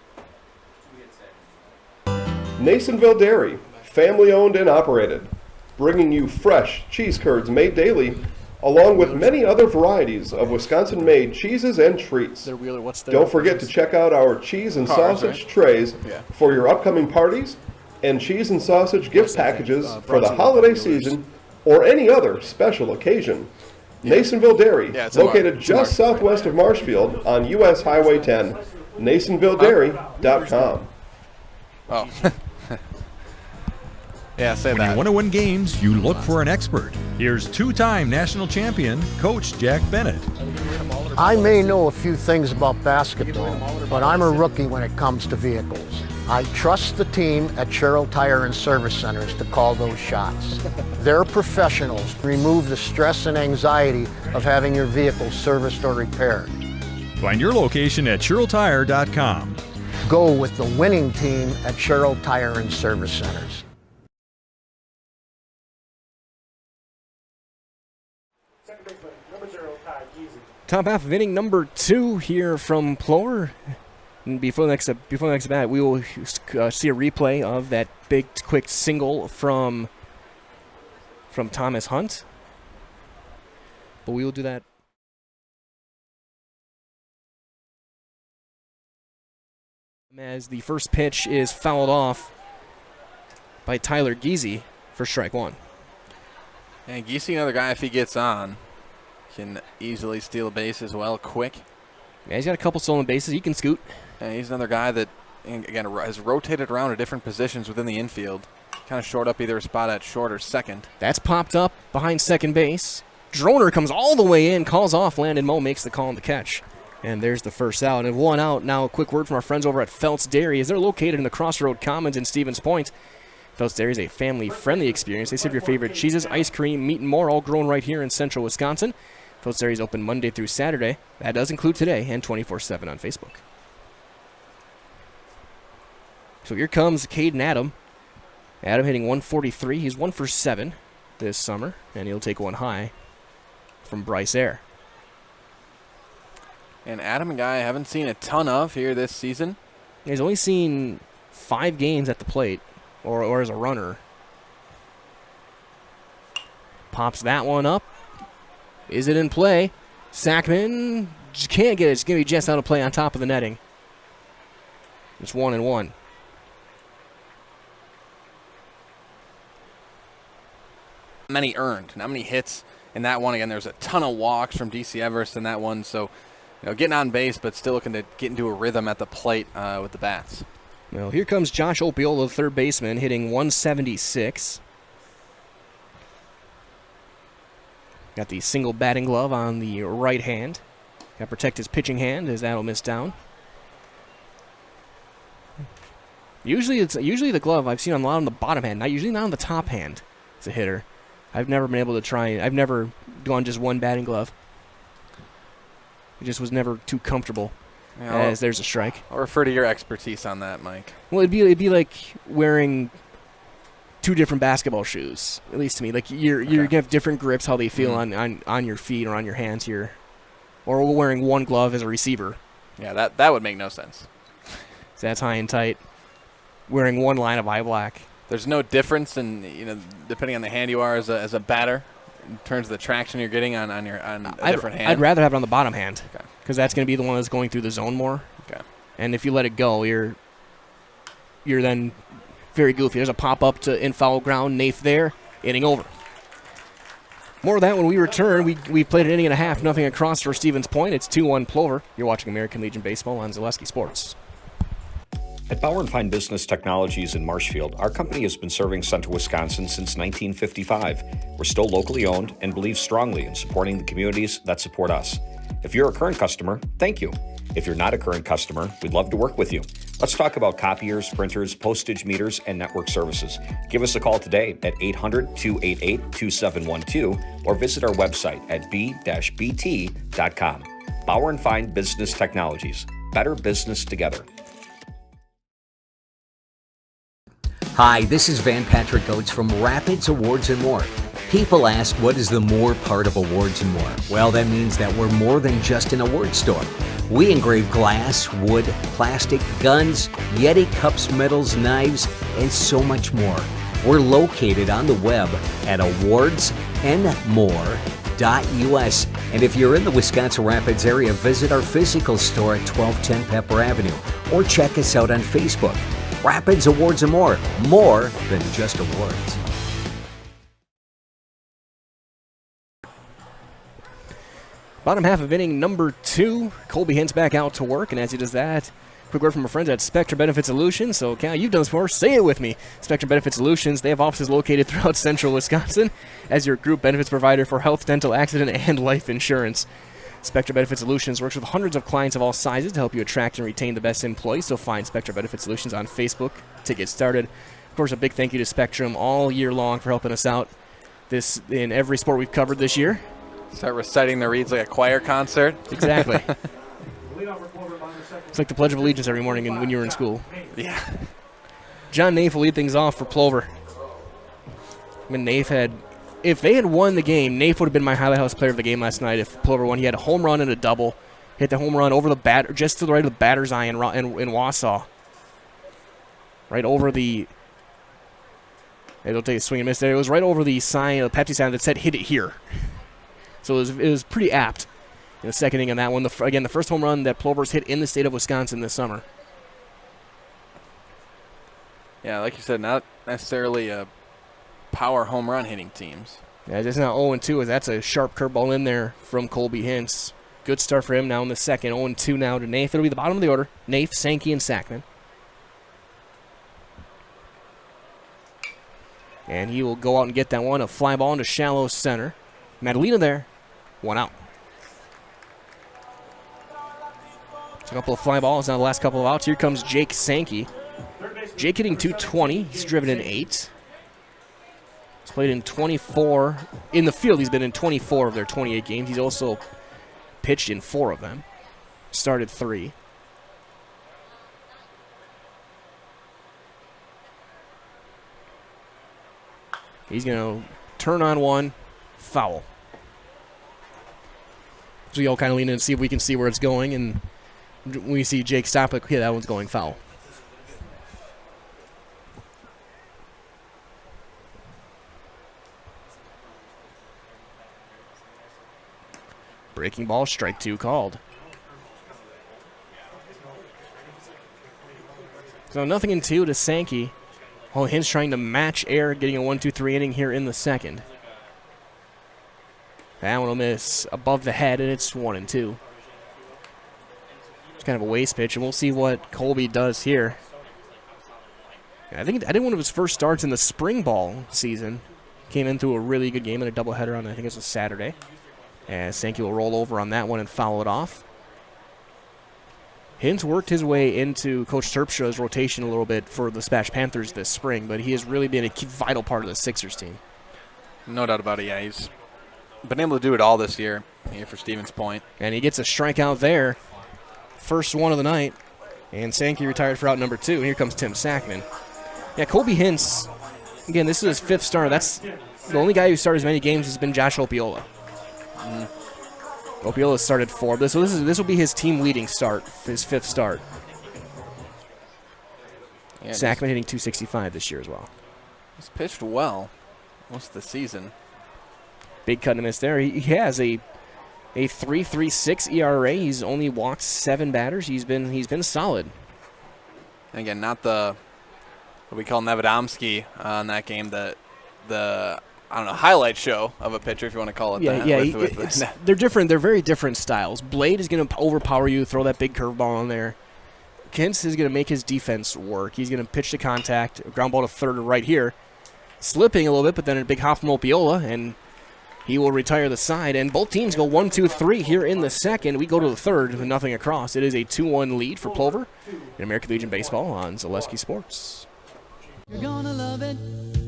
Nasonville Dairy, family owned and operated, bringing you fresh cheese curds made daily along with many other varieties of Wisconsin-made cheeses and treats. Don't forget to check out our cheese and sausage trays for your upcoming parties and cheese and sausage gift packages for the holiday season or any other special occasion. Nasonville Dairy, located just southwest of Marshfield on U.S. Highway 10, NasonvilleDairy.com. Oh. Yeah, say when that. you want to win games, you look for an expert. Here's two-time national champion, Coach Jack Bennett. I may know a few things about basketball, but I'm a rookie when it comes to vehicles. I trust the team at Sherrill Tire and Service Centers to call those shots. They're professionals. Remove the stress and anxiety of having your vehicle serviced or repaired. Find your location at SherrillTire.com. Go with the winning team at Sherrill Tire and Service Centers. Top half of inning number 2 here from Plover. And before the next bat, we will see a replay of that big, quick single from Thomas Hunt. But we will do that. As the first pitch is fouled off by Tyler Giese for strike 1. And Giese, another guy, if he gets on, can easily steal a base as well, quick. Yeah, he's got a couple stolen bases. He can scoot. And he's another guy that, again, has rotated around to different positions within the infield. Kind of short up either a spot at short or second. That's popped up behind second base. Droner comes all the way in, calls off. Landon Moe makes the call on the catch. And there's the first out. And 1 out. Now a quick word from our friends over at Felt's Dairy as they're located in the Crossroad Commons in Stevens Point. Felt's Dairy is a family-friendly experience. They serve your favorite cheeses, ice cream, meat, and more, all grown right here in central Wisconsin. Felt's Dairy is open Monday through Saturday. That does include today and 24/7 on Facebook. So here comes Caden Adam. Adam hitting 143. He's 1 for 7 this summer, and he'll take one high from Bryce Air. And Adam, a guy I haven't seen a ton of here this season. He's only seen 5 games at the plate, or as a runner. Pops that one up. Is it in play? Sackman can't get it. It's going to be just out of play on top of the netting. It's 1-1. Many earned, not many hits in that one. Again, there's a ton of walks from DC Everest in that one. So, getting on base, but still looking to get into a rhythm at the plate with the bats. Well, here comes Josh Opiola, the third baseman, hitting 176. Got the single batting glove on the right hand. Got to protect his pitching hand as that'll miss down. Usually the glove I've seen a lot on the bottom hand, not on the top hand as a hitter. I've never been able to try. I've never gone just one batting glove. It just was never too comfortable. As there's a strike. I'll refer to your expertise on that, Mike. Well, it'd be like wearing 2 different basketball shoes, at least to me. Like you're gonna have different grips, how they feel on your feet or on your hands here, or wearing one glove as a receiver. Yeah, that would make no sense. So that's high and tight. Wearing one line of eye black. There's no difference in depending on the hand you are as a batter in terms of the traction you're getting on a different hand. I'd rather have it on the bottom hand because that's going to be the one that's going through the zone more. Okay. And if you let it go, you're then very goofy. There's a pop up to in foul ground. Nath there, inning over. More of that when we return. We played an inning and a half, nothing across for Stevens Point. It's 2-1 Plover. You're watching American Legion Baseball on Zaleski Sports. At Bauer & Fine Business Technologies in Marshfield, our company has been serving Central Wisconsin since 1955. We're still locally owned and believe strongly in supporting the communities that support us. If you're a current customer, thank you. If you're not a current customer, we'd love to work with you. Let's talk about copiers, printers, postage meters, and network services. Give us a call today at 800-288-2712 or visit our website at b-bt.com. Bauer & Fine Business Technologies. Better business together. Hi, this is Van Patrick Oates from Rapids Awards and More. People ask, what is the more part of Awards and More? Well, that means that we're more than just an award store. We engrave glass, wood, plastic, guns, Yeti cups, medals, knives, and so much more. We're located on the web at awardsandmore.com. plover.us. And if you're in the Wisconsin Rapids area, visit our physical store at 1210 Pepper Avenue or check us out on Facebook. Rapids Awards and more than just awards. Bottom half of inning number 2. Colby Hintz back out to work, and as he does that, quick word from our friends at Spectrum Benefit Solutions. So, Cal, you've done this before. Say it with me. Spectrum Benefit Solutions. They have offices located throughout central Wisconsin as your group benefits provider for health, dental, accident, and life insurance. Spectrum Benefit Solutions works with hundreds of clients of all sizes to help you attract and retain the best employees. So find Spectrum Benefit Solutions on Facebook to get started. Of course, a big thank you to Spectrum all year long for helping us out this in every sport we've covered this year. Start reciting the reads like a choir concert. Exactly. It's like the Pledge of Allegiance every morning when you were in school. Yeah. John Naif will lead things off for Plover. I mean, if they had won the game, Naif would have been my highlight house player of the game last night. If Plover won, he had a home run and a double. Hit the home run over the bat, just to the right of the batter's eye in Wausau. Right over the. They'll take a swing and miss there. It was right over the sign, the Pepsi sign that said "Hit it here." So it was pretty apt in the second inning on that one. Again, the first home run that Plover's hit in the state of Wisconsin this summer. Yeah, like you said, not necessarily a power home run hitting teams. Yeah, it's not 0-2, as that's a sharp curveball in there from Colby Hintz. Good start for him now in the second. 0-2 now to Naif. It'll be the bottom of the order. Naif, Sankey, and Sackman. And he will go out and get that one. A fly ball into shallow center. Madalena there. 1 out. A couple of fly balls now, the last couple of outs. Here comes Jake Sankey. Jake hitting .220. He's driven in 8. He's played in 24. In the field, he's been in 24 of their 28 games. He's also pitched in 4 of them. Started 3. He's going to turn on one. Foul. So we all kind of lean in and see if we can see where it's going, and when we see Jake stop it, yeah, that one's going foul. Breaking ball, strike 2 called. So 0-2 to Sankey. Oh, Hintz trying to match air, getting a 1-2-3 inning here in the second. That one will miss above the head, and it's 1-2. It's kind of a waste pitch, and we'll see what Colby does here. I think one of his first starts in the spring ball season. Came into a really good game in a doubleheader on, I think it was a Saturday. And Sankey will roll over on that one and foul it off. Hintz worked his way into Coach Terpstra's rotation a little bit for the Smash Panthers this spring, but he has really been a vital part of the Sixers team. No doubt about it, yeah. He's been able to do it all this year here for Stevens Point. And he gets a strikeout there. First one of the night. And Sankey retired for out number 2. And here comes Tim Sackman. Yeah, Colby Hintz, again, this is his 5th start. That's the only guy who started as many games has been Josh Opiola. Opiola started 4. So this will be his team leading start, his 5th start. Yeah, Sackman hitting .265 this year as well. He's pitched well most of the season. Big cut and miss there. He has a 3.36 ERA. He's only walked 7 batters. He's been solid. And again, not the what we call Nevadomsky on that game. The I don't know, highlight show of a pitcher, if you want to call it that. Yeah, they're different. They're very different styles. Blade is going to overpower you, throw that big curveball on there. Hintz is going to make his defense work. He's going to pitch to contact, ground ball to third or right here. Slipping a little bit, but then a big hop from Opiola, and he will retire the side. And both teams go 1-2-3 here in the second. We go to the third with nothing across. It is a 2-1 lead for Plover in American Legion Baseball on Zaleski Sports. You're gonna love it.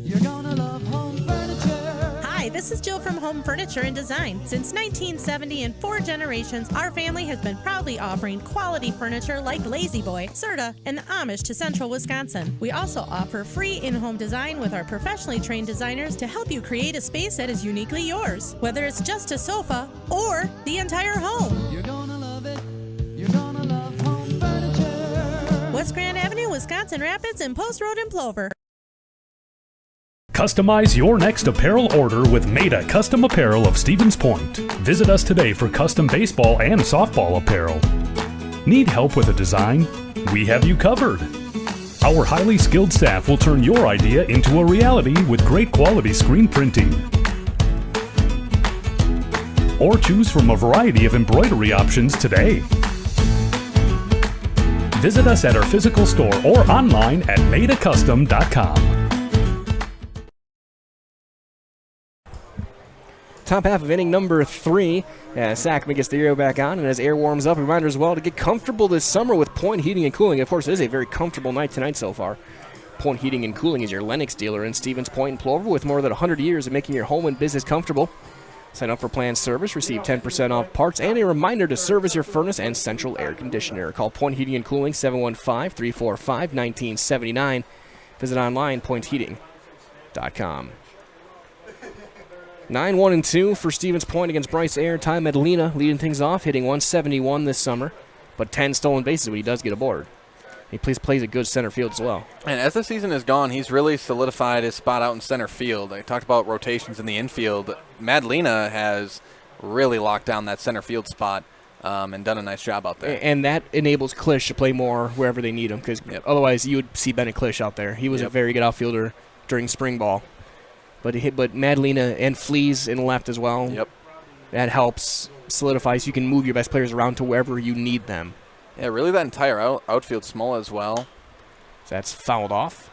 You're gonna love home furniture. Hi, this is Jill from Home Furniture and Design. Since 1970 and 4 generations, our family has been proudly offering quality furniture like Lazy Boy, Serta, and the Amish to Central Wisconsin. We also offer free in-home design with our professionally trained designers to help you create a space that is uniquely yours, whether it's just a sofa or the entire home. You're gonna love it. You're gonna love home furniture. West Grand Avenue, Wisconsin Rapids, and Post Road in Plover. Customize your next apparel order with Maida Custom Apparel of Stevens Point. Visit us today for custom baseball and softball apparel. Need help with a design? We have you covered. Our highly skilled staff will turn your idea into a reality with great quality screen printing. Or choose from a variety of embroidery options today. Visit us at our physical store or online at maidacustom.com. Top half of inning number 3. Sackman gets the air back on, and as air warms up, a reminder as well to get comfortable this summer with Point Heating and Cooling. Of course, it is a very comfortable night tonight so far. Point Heating and Cooling is your Lennox dealer in Stevens Point and Plover with more than 100 years of making your home and business comfortable. Sign up for planned service, receive 10% off parts, and a reminder to service your furnace and central air conditioner. Call Point Heating and Cooling 715-345-1979. Visit online, pointheating.com. 9-1-2 for Stevens Point against Bryce Air. Ty Medellina leading things off, hitting 171 this summer, but 10 stolen bases when he does get aboard. He plays a good center field as well. And as the season has gone, he's really solidified his spot out in center field. I talked about rotations in the infield. Medellina has really locked down that center field spot and done a nice job out there. And that enables Klisch to play more wherever they need him, because otherwise you would see Bennett Klisch out there. He was a very good outfielder during spring ball. But Medellina and Fleas in left as well. Yep. That helps solidify so you can move your best players around to wherever you need them. Yeah, really that entire outfield small as well. So that's fouled off.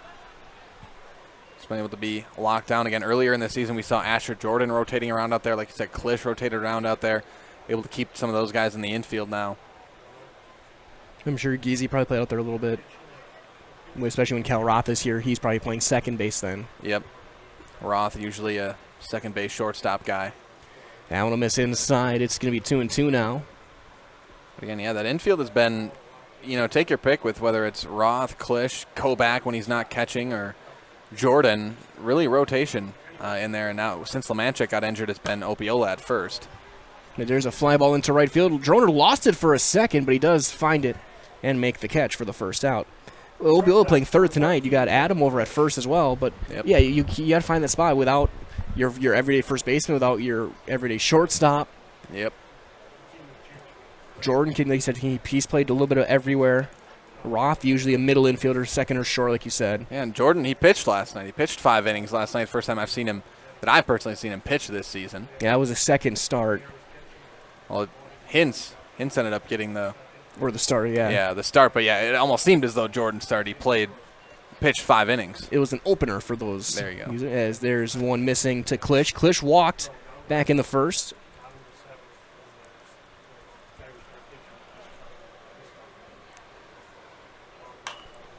It's been able to be locked down again. Earlier in the season, we saw Asher Jordan rotating around out there. Like you said, Klisch rotated around out there. Able to keep some of those guys in the infield now. I'm sure Geezy probably played out there a little bit. Especially when Cal Roth is here, he's probably playing second base then. Yep. Roth, usually a second base shortstop guy. That one will miss inside. It's going to be 2-2 now. But again, yeah, that infield has been, take your pick with whether it's Roth, Klisch, Kobach when he's not catching, or Jordan. Really rotation in there. And now, since Lemanchik got injured, it's been Opiola at first. There's a fly ball into right field. Droner lost it for a second, but he does find it and make the catch for the first out. Opiola playing third tonight. You got Adam over at first as well, but yeah, you got to find that spot without your everyday first baseman, without your everyday shortstop. Yep. Jordan, like you said, he's played a little bit of everywhere. Roth, usually a middle infielder, second or short, like you said. Yeah, and Jordan, he pitched last night. He pitched 5 innings last night. First time I've personally seen him pitch this season. Yeah, that was a second start. Well, Hintz ended up getting the start, yeah. Yeah, the start, but yeah, it almost seemed as though Jordan started. He pitched 5 innings. It was an opener for those. There you go. As there's one missing to Klisch. Klisch walked back in the first.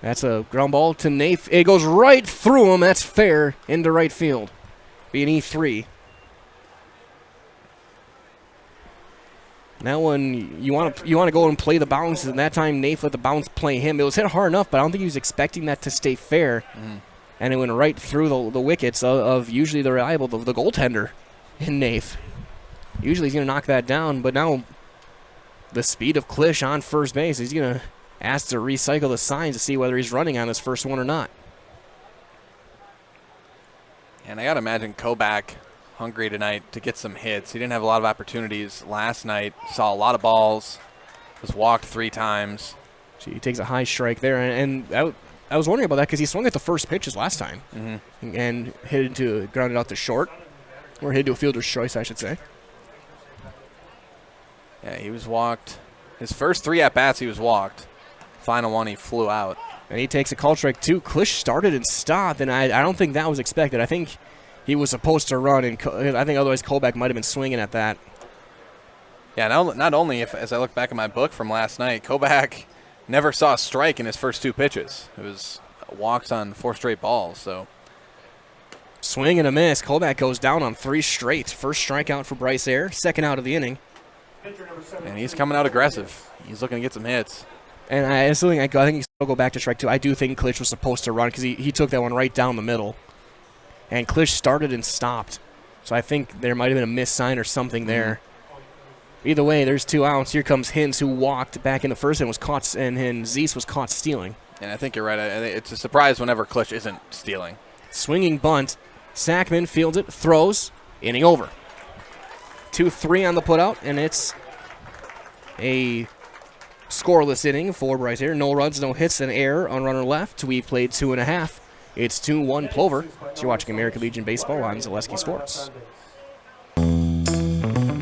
That's a ground ball to Nath. It goes right through him. That's fair into right field. Be an E3. That one, you want to go and play the bounce, and that time Nath let the bounce play him. It was hit hard enough, but I don't think he was expecting that to stay fair. And it went right through the wickets of usually the reliable, the goaltender in Nath. Usually he's going to knock that down, but now the speed of Klisch on first base, he's going to ask to recycle the signs to see whether he's running on this first one or not. And I got to imagine Kobach hungry tonight to get some hits. He didn't have a lot of opportunities last night. Saw a lot of balls. Was walked 3 times. He takes a high strike there, and I was wondering about that because he swung at the first pitches last time and grounded out to short, or hit to a fielder's choice, I should say. Yeah, he was walked. His first 3 at-bats, he was walked. Final one, he flew out. And he takes a call strike, too. Klisch started and stopped, and I don't think that was expected. I think he was supposed to run, and I think otherwise Kobach might have been swinging at that. Yeah, not only, as I look back at my book from last night, Kobach never saw a strike in his first 2 pitches. It was walks on 4 straight balls, so. Swing and a miss. Kobach goes down on 3 straight. First strikeout for Bryce Air, second out of the inning. And he's coming out aggressive. He's looking to get some hits. And I think he still go back to strike 2. I do think Klisch was supposed to run because he took that one right down the middle. And Klisch started and stopped. So I think there might have been a missed sign or something there. Either way, there's 2 outs. Here comes Hintz, who walked back in the first and was caught, and Zeese was caught stealing. And I think you're right. It's a surprise whenever Klisch isn't stealing. Swinging bunt. Sackman fields it, throws, inning over. 2-3 on the putout, and it's a scoreless inning for Bryce here. No runs, no hits, an error on runner left. We've played 2.5. It's 2-1 Plover. So you're watching American Legion Baseball on Zaleski Sports.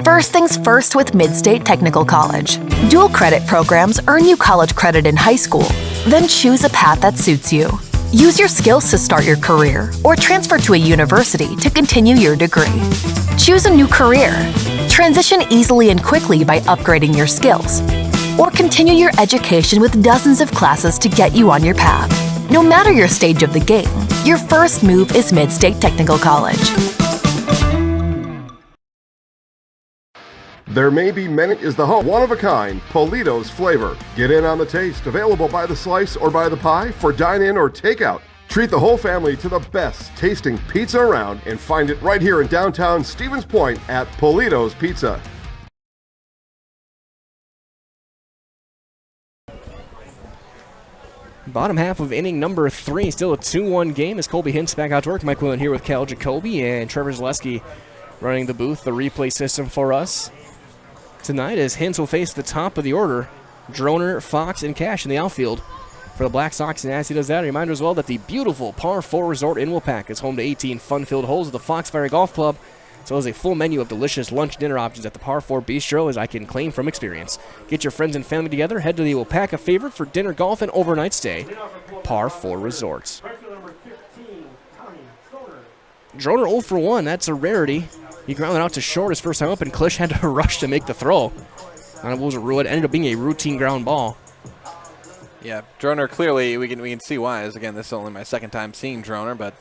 First things first with Mid-State Technical College. Dual credit programs earn you college credit in high school. Then choose a path that suits you. Use your skills to start your career or transfer to a university to continue your degree. Choose a new career. Transition easily and quickly by upgrading your skills. Or continue your education with dozens of classes to get you on your path. No matter your stage of the game, your first move is Mid-State Technical College. There May Be Many is the home, one-of-a-kind, Polito's flavor. Get in on the taste, available by the slice or by the pie for dine-in or takeout. Treat the whole family to the best tasting pizza around and find it right here in downtown Stevens Point at Polito's Pizza. Bottom half of inning number 3, still a 2-1 game as Colby Hintz back out to work. Mike Whelan here with Cal Jacoby and Trevor Zaleski running the booth, the replay system for us tonight as Hintz will face the top of the order, Droner, Fox, and Cash in the outfield for the Black Sox. And as he does that, a reminder as well that the beautiful Par 4 Resort in Wilpac is home to 18 fun-filled holes of the Foxfire Golf Club, as well as a full menu of delicious lunch dinner options at the Par 4 Bistro, as I can claim from experience. Get your friends and family together, head to the Wilpaca favorite for dinner, golf, and overnight stay, Par 4 Resorts. Droner 0 for 1, that's a rarity. He grounded out to short his first time up, and Klisch had to rush to make the throw. It ended up being a routine ground ball. Yeah, Droner clearly, we can see why. As again, this is only my second time seeing Droner, but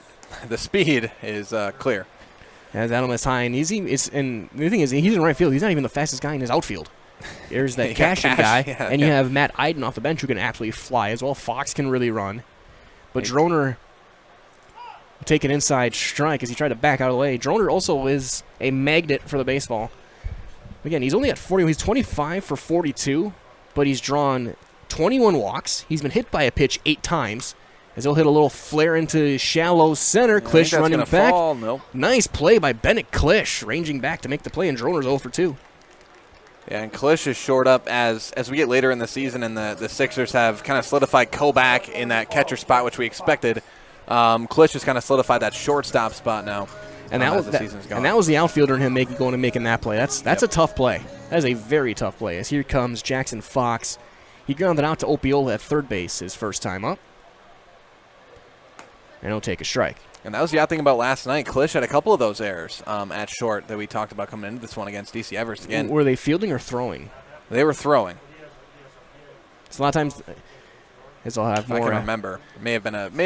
the speed is clear. As Adam is high, and and the thing is, he's in right field. He's not even the fastest guy in his outfield. There's that Cashin guy, and you have Matt Iden off the bench who can absolutely fly as well. Fox can really run. But Droner take an inside strike as he tried to back out of the way. Droner also is a magnet for the baseball. Again, he's only at 40. He's 25 for 42, but he's drawn 21 walks. He's been hit by a pitch 8 times. As he'll hit a little flare into shallow center. Klisch running back. No. Nice play by Bennett Klisch, ranging back to make the play, and Droner's 0 for 2. Yeah, and Klisch is shored up as we get later in the season, and the Sixers have kind of solidified Koback in that catcher spot, which we expected. Klisch has kind of solidified that shortstop spot now. And that was the outfielder in him making that play. That's a tough play. That is a very tough play. As here comes Jackson Fox. He grounded out to Opiola at third base his first time up. And he'll take a strike. And that was the odd thing about last night. Klisch had a couple of those errors at short that we talked about coming into this one against DC Everest again. Were they fielding or throwing? They were throwing. So a lot of times, as I'll have more. I can remember. May have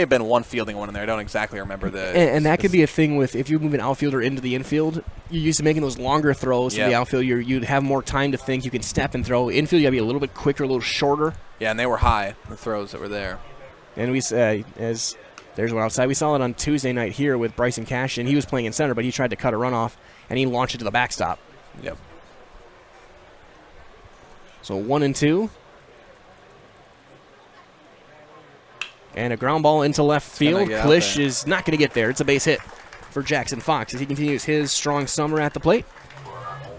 been one fielding one in there. I don't exactly remember the. And that could be a thing with if you move an outfielder into the infield. You're used to making those longer throws to the outfield. You'd have more time to think. You can step and throw. Infield, you got to be a little bit quicker, a little shorter. Yeah, and they were high, the throws that were there. And we there's one outside. We saw it on Tuesday night here with Bryson Cash, and he was playing in center, but he tried to cut a runoff, and he launched it to the backstop. Yep. So 1-2. And a ground ball into left field. Klisch is not going to get there. It's a base hit for Jackson Fox as he continues his strong summer at the plate.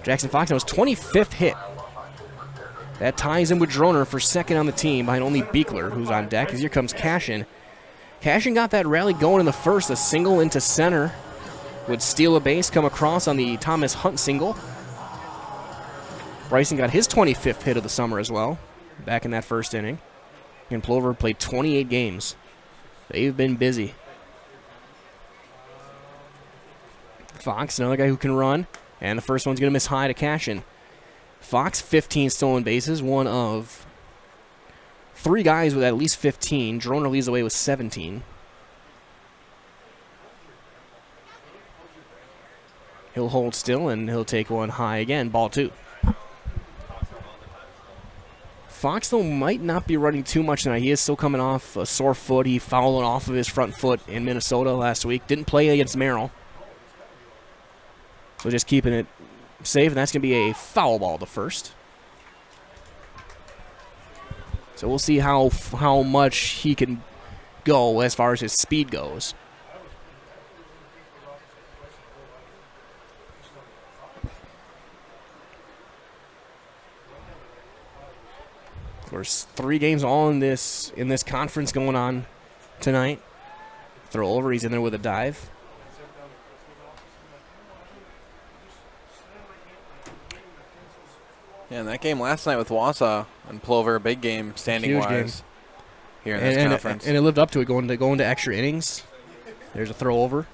Jackson Fox, that was 25th hit. That ties him with Droner for second on the team behind only Beekler, who's on deck, as here comes Cashin. Cashin got that rally going in the first. A single into center would steal a base, come across on the Thomas Hunt single. Bryson got his 25th hit of the summer as well, back in that first inning. And Plover played 28 games. They've been busy. Fox, another guy who can run. And the first one's going to miss high to Cashin. Fox, 15 stolen bases, one of 3 guys with at least 15. Droner leads away with 17. He'll hold still, and he'll take one high again. Ball 2. Fox, though, might not be running too much tonight. He is still coming off a sore foot. He fouled off of his front foot in Minnesota last week. Didn't play against Merrill. So just keeping it safe, and that's going to be a foul ball the first. So we'll see how much he can go as far as his speed goes. There's 3 games all in this conference going on tonight. Throw over. He's in there with a dive. Yeah, and that game last night with Wausau and Plover, a big game standing-wise here in this conference. And it lived up to it going to extra innings. There's a throw over.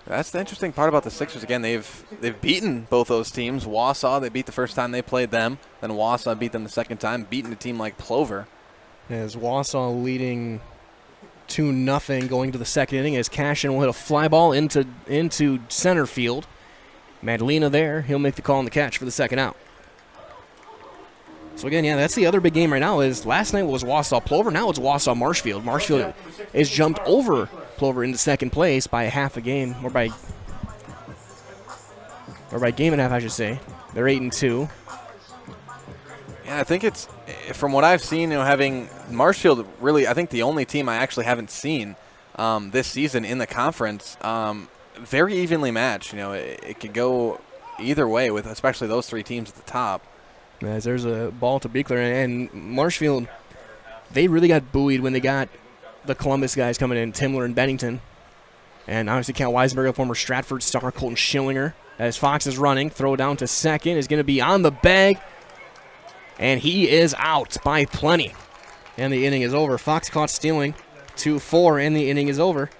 That's the interesting part about the Sixers. Again, they've beaten both those teams. Wausau, they beat the first time they played them. Then Wausau beat them the second time, beating a team like Plover. As Wausau leading 2-0 going to the second inning, as Cashin will hit a fly ball into center field. Madalena there. He'll make the call on the catch for the second out. So again, yeah, that's the other big game right now. Is last night was Wausau Plover. Now it's Wausau Marshfield. Marshfield is jumped over Plover into second place by half a game, or by game and a half, I should say. They're 8-2. Yeah, I think it's, from what I've seen, having Marshfield really, I think the only team I actually haven't seen this season in the conference. Very evenly matched. It could go either way with especially those 3 teams at the top. As there's a ball to Beekler, and Marshfield, they really got buoyed when they got the Columbus guys coming in, Timler and Bennington. And obviously Cal Weisenberg, a former Stratford star, Colton Schillinger. As Fox is running, throw down to second, is going to be on the bag. And he is out by plenty. And the inning is over. Fox caught stealing, 2-4, and the inning is over.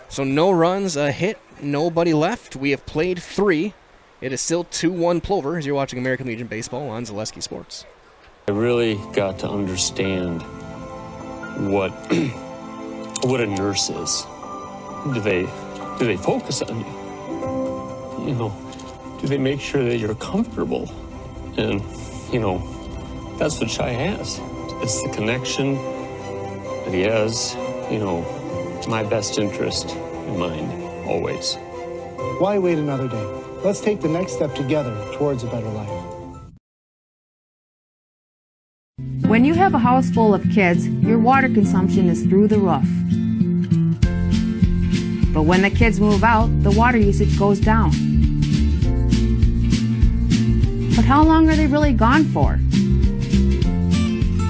So no runs, a hit, nobody left. We have played 3. It is still 2-1 Plover as you're watching American Legion Baseball on Zaleski Sports. I really got to understand what a nurse is. Do they focus on you? Do they make sure that you're comfortable? And, that's what Shai has. It's the connection that he has, my best interest in mind, always. Why wait another day? Let's take the next step together towards a better life. When you have a house full of kids, your water consumption is through the roof. But when the kids move out, the water usage goes down. But how long are they really gone for?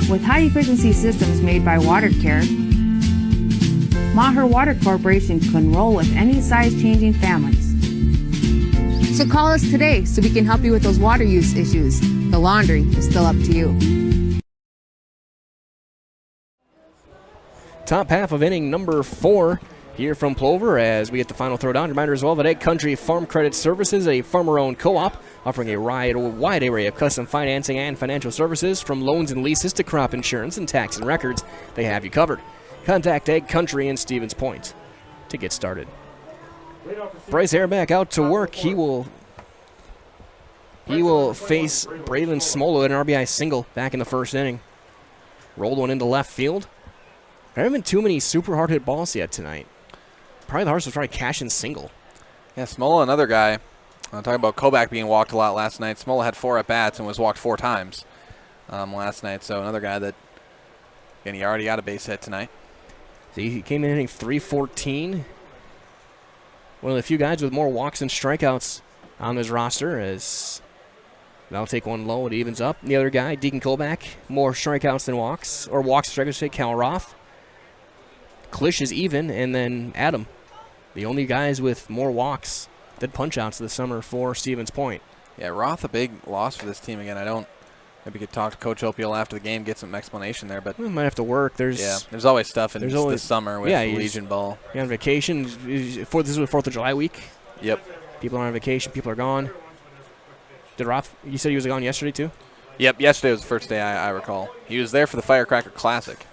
With high-efficiency systems made by WaterCare, Maher Water Corporation can roll with any size-changing families. So call us today so we can help you with those water use issues. The laundry is still up to you. Top half of inning number 4 here from Plover as we get the final throwdown. Reminder as well that Egg Country Farm Credit Services, a farmer-owned co-op offering a wide array of custom financing and financial services from loans and leases to crop insurance and tax and records. They have you covered. Contact Egg Country in Stevens Point to get started. Bryce Airback out to work. He will face Braylon Smolo at an RBI single back in the first inning. Rolled one into left field. There haven't been too many super hard hit balls yet tonight. Probably the hardest was probably Cashin's single. Yeah, Smola, another guy. Talking about Kobach being walked a lot last night. Smola had 4 at-bats and was walked 4 times last night. So another guy that, again, he already got a base hit tonight. See, he came in hitting .314. One of the few guys with more walks and strikeouts on his roster, as that'll take one low. It evens up. The other guy, Deacon Kobach, more strikeouts than walks, or walks and strikeouts, say Cal Roth. Klisch is even, and then Adam. The only guys with more walks than punch-outs this summer for Stevens Point. Yeah, Roth a big loss for this team again. Maybe we could talk to Coach Opiel after the game, get some explanation there. But we might have to work. There's always stuff in this summer with Legion ball. You're on vacation. This is 4th of July week. Yep. People are on vacation. People are gone. Did Roth, you said he was gone yesterday too? Yep, yesterday was the first day I recall. He was there for the Firecracker Classic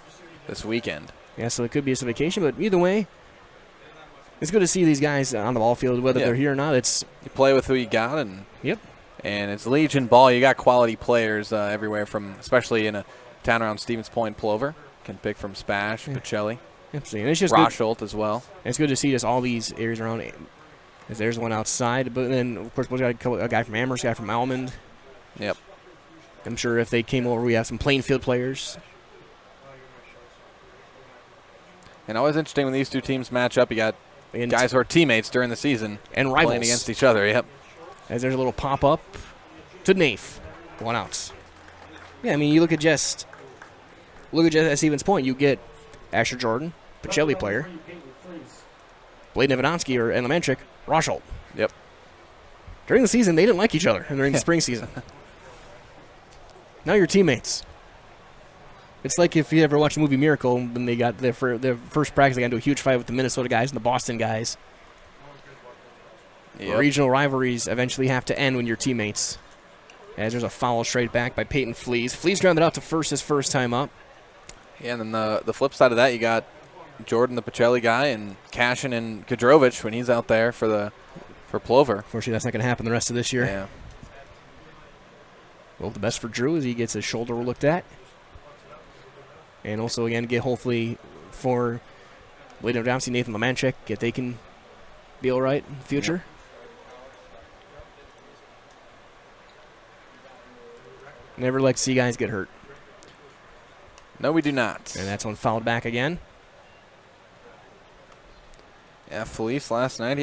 this weekend. Yeah, so it could be a vacation, but either way, it's good to see these guys on the ball field, whether they're here or not. You play with who you got, and it's Legion ball. You got quality players everywhere, from especially in a town around Stevens Point, Plover. Can pick from Spash, Pacelli, and it's just Rosholt as well. And it's good to see just all these areas around. As there's one outside, but then of course we got a guy from Amherst, a guy from Almond. Yep. I'm sure if they came over, we have some Plainfield players. And always interesting when these two teams match up. You got guys who are teammates during the season and rivals playing against each other. Yep. As there's a little pop up to Nafe, 1 out. Yeah, I mean you look at just look at Stevens Point. You get Asher Jordan, Pacelli player, Blade Nevedansky and Lemanchik, Rosholt. Yep. During the season, they didn't like each other during the spring season. Now you're teammates. It's like if you ever watched the movie Miracle, when they got their first practice, they got into a huge fight with the Minnesota guys and the Boston guys. Yep. Regional rivalries eventually have to end when you're teammates. As there's a foul straight back by Peyton Flees. Flees grounded out to first his first time up. Yeah, and then the flip side of that, you got Jordan, the Pacelli guy, and Cashin and Kadrovich when he's out there for Plover. Unfortunately, that's not going to happen the rest of this year. Yeah. Well, the best for Drew as he gets his shoulder looked at. And also, again, get hopefully for Blade Nevedansky, Nathan Lemanchik, if they can be all right in the future. Yep. Never like to see guys get hurt. No, we do not. And that's one fouled back again. Yeah, Felice last night,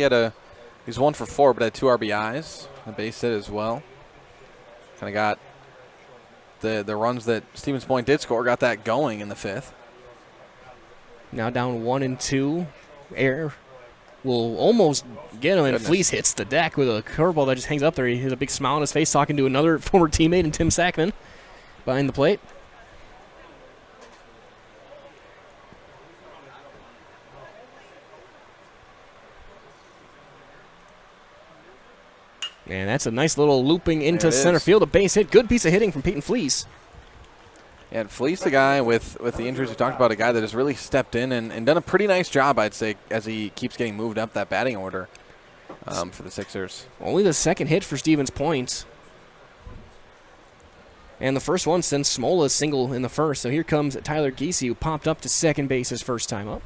he's 1 for 4, but had 2 RBIs, a base hit as well. Kind of got the runs that Stevens Point did score, got that going in the 5th. Now down 1-2. Air will almost get him, and Fleece hits the deck with a curveball that just hangs up there. He has a big smile on his face talking to another former teammate and Tim Sackman behind the plate. And that's a nice little looping into center field. A base hit. Good piece of hitting from Peyton Fleece. Yeah, and Fleece, the guy with the injuries we talked about, a guy that has really stepped in and done a pretty nice job, I'd say, as he keeps getting moved up that batting order for the Sixers. Only the second hit for Stevens Point. And the first one since Smola's single in the first. So here comes Tyler Giese, who popped up to second base his first time up.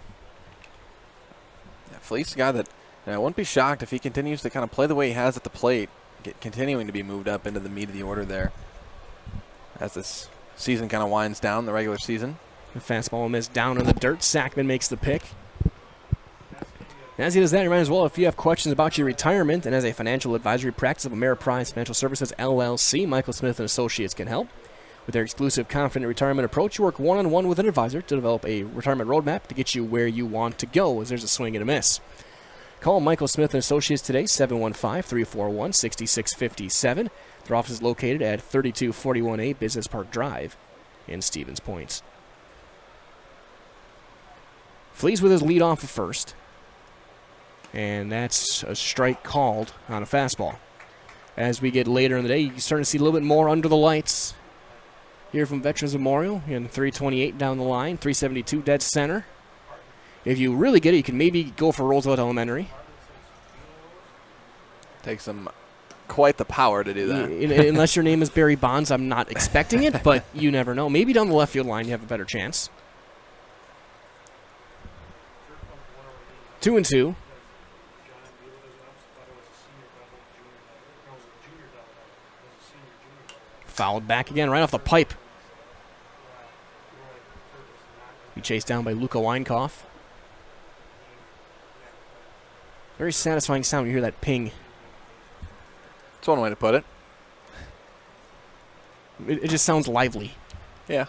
Yeah, Fleece, the guy that I wouldn't be shocked if he continues to kind of play the way he has at the plate, continuing to be moved up into the meat of the order there as this season kind of winds down, the regular season. The fastball missed down in the dirt. Sackman makes the pick. As he does that, remind as well, if you have questions about your retirement and as a financial advisory practice of Ameriprise Financial Services, LLC, Michael Smith & Associates can help. With their exclusive confident retirement approach, you work one-on-one with an advisor to develop a retirement roadmap to get you where you want to go, as there's a swing and a miss. Call Michael Smith & Associates today, 715-341-6657. Their office is located at 3241A Business Park Drive in Stevens Point. Flees with his lead off of first. And that's a strike called on a fastball. As we get later in the day, you start to see a little bit more under the lights here from Veterans Memorial. And 328 down the line, 372 dead center. If you really get it, you can maybe go for Roosevelt Elementary. Takes them quite the power to do that. Unless your name is Barry Bonds, I'm not expecting it, but you never know. Maybe down the left field line you have a better chance. 2-2. Fouled back again, right off the pipe. Be chased down by Luka Weinkoff. Very satisfying sound when you hear that ping. That's one way to put it. It just sounds lively. Yeah.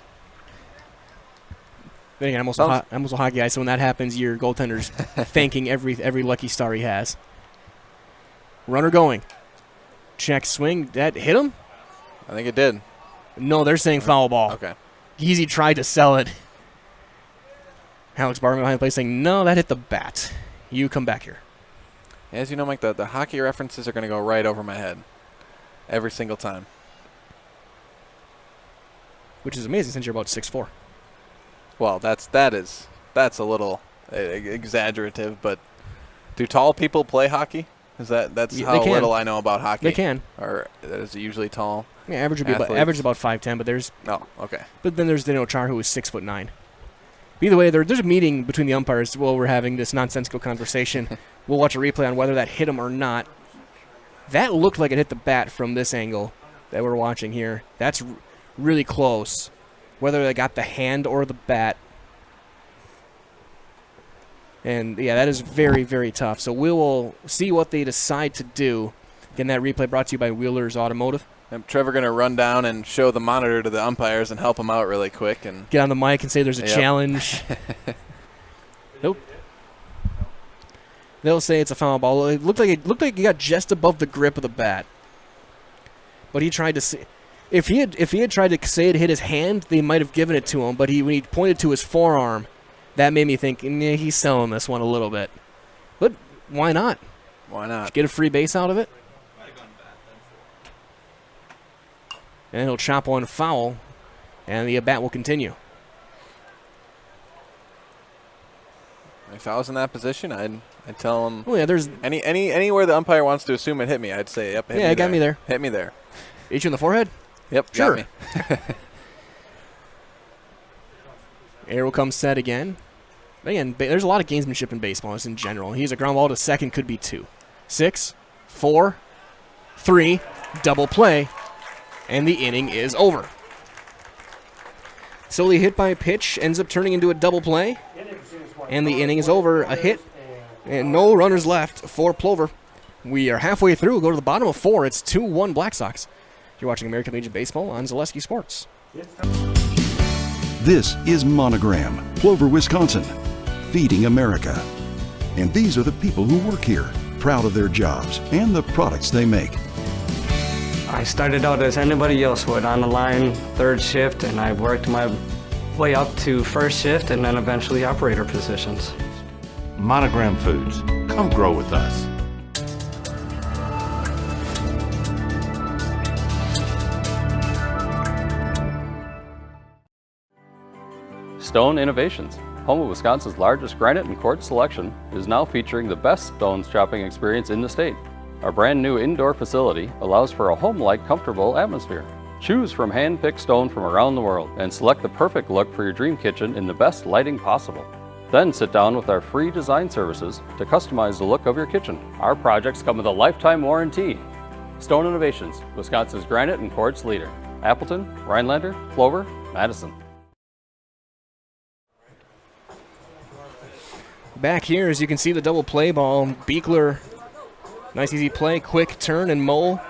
Then again, I'm also a hockey guy, so when that happens, your goaltender's thanking every lucky star he has. Runner going. Check swing. That hit him? I think it did. No, they're saying foul ball. Okay. Giese tried to sell it. Alex Barman behind the plate saying, no, that hit the bat. You come back here. As you know, Mike, the hockey references are going to go right over my head every single time. Which is amazing since you're about 6'4". Well, that's a little exaggerative, but do tall people play hockey? That's how little I know about hockey. They can. Or is it usually tall? Yeah, average about 5'10", but there's okay. But then there's Daniel Char, who is 6'9". Either way, there's a meeting between the umpires while we're having this nonsensical conversation. We'll watch a replay on whether that hit him or not. That looked like it hit the bat from this angle that we're watching here. That's really close. Whether they got the hand or the bat. And, yeah, that is very, very tough. So we will see what they decide to do. Again, that replay brought to you by Wheeler's Automotive. And Trevor going to run down and show the monitor to the umpires and help them out really quick. And get on the mic and say there's a challenge. Nope. They'll say it's a foul ball. It looked like he got just above the grip of the bat. But he tried to say, if he had tried to say it hit his hand, they might have given it to him. But when he pointed to his forearm, that made me think he's selling this one a little bit. But why not? Why not? Get a free base out of it. And he'll chop one foul, and the at-bat will continue. If I was in that position, I'd tell him. Oh yeah, there's anywhere the umpire wants to assume it hit me, I'd say, yep. Hit me it got me there. Hit me there. Hit you in the forehead? Yep. Sure. Got me. Arrow comes set again. Again, there's a lot of gamesmanship in baseball, just in general. He's a ground ball to second, could be 2. 6, 4, 3, double play. And the inning is over. Solely hit by a pitch, ends up turning into a double play. And the inning is over. A hit, and no runners left for Plover. We are halfway through. We'll go to the bottom of 4. It's 2-1 Black Sox. You're watching American Legion Baseball on Zaleski Sports. This is Monogram, Plover, Wisconsin, feeding America. And these are the people who work here, proud of their jobs and the products they make. I started out as anybody else would, on the line, 3rd shift, and I worked my way up to 1st shift and then eventually operator positions. Monogram Foods. Come grow with us. Stone Innovations, home of Wisconsin's largest granite and quartz selection, is now featuring the best stones shopping experience in the state. Our brand new indoor facility allows for a home-like, comfortable atmosphere. Choose from hand-picked stone from around the world and select the perfect look for your dream kitchen in the best lighting possible. Then sit down with our free design services to customize the look of your kitchen. Our projects come with a lifetime warranty. Stone Innovations, Wisconsin's granite and quartz leader. Appleton, Rhinelander, Plover, Madison. Back here, as you can see, the double play ball. Beekler, nice easy play, quick turn, and Mo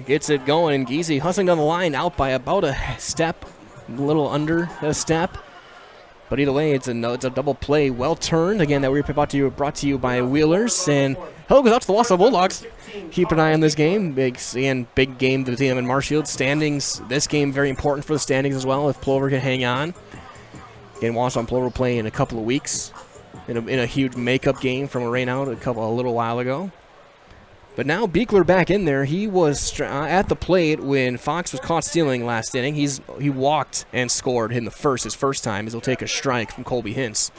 gets it going. And Giese hustling down the line, out by about a step, a little under a step. But either way, it's a double play, well turned. Again, that we're brought to you by Wheelers. And hello goes out to the Wausau Bulldogs. Keep an eye on this game. Big game to the team in Marshfield. Standings, this game very important for the standings as well, if Plover can hang on. Again, Wausau and Plover will play in a couple of weeks in a huge makeup game from a rainout a little while ago. But now Beekler back in there. He was at the plate when Fox was caught stealing last inning. He walked and scored in his first time, as he'll take a strike from Colby Hintz.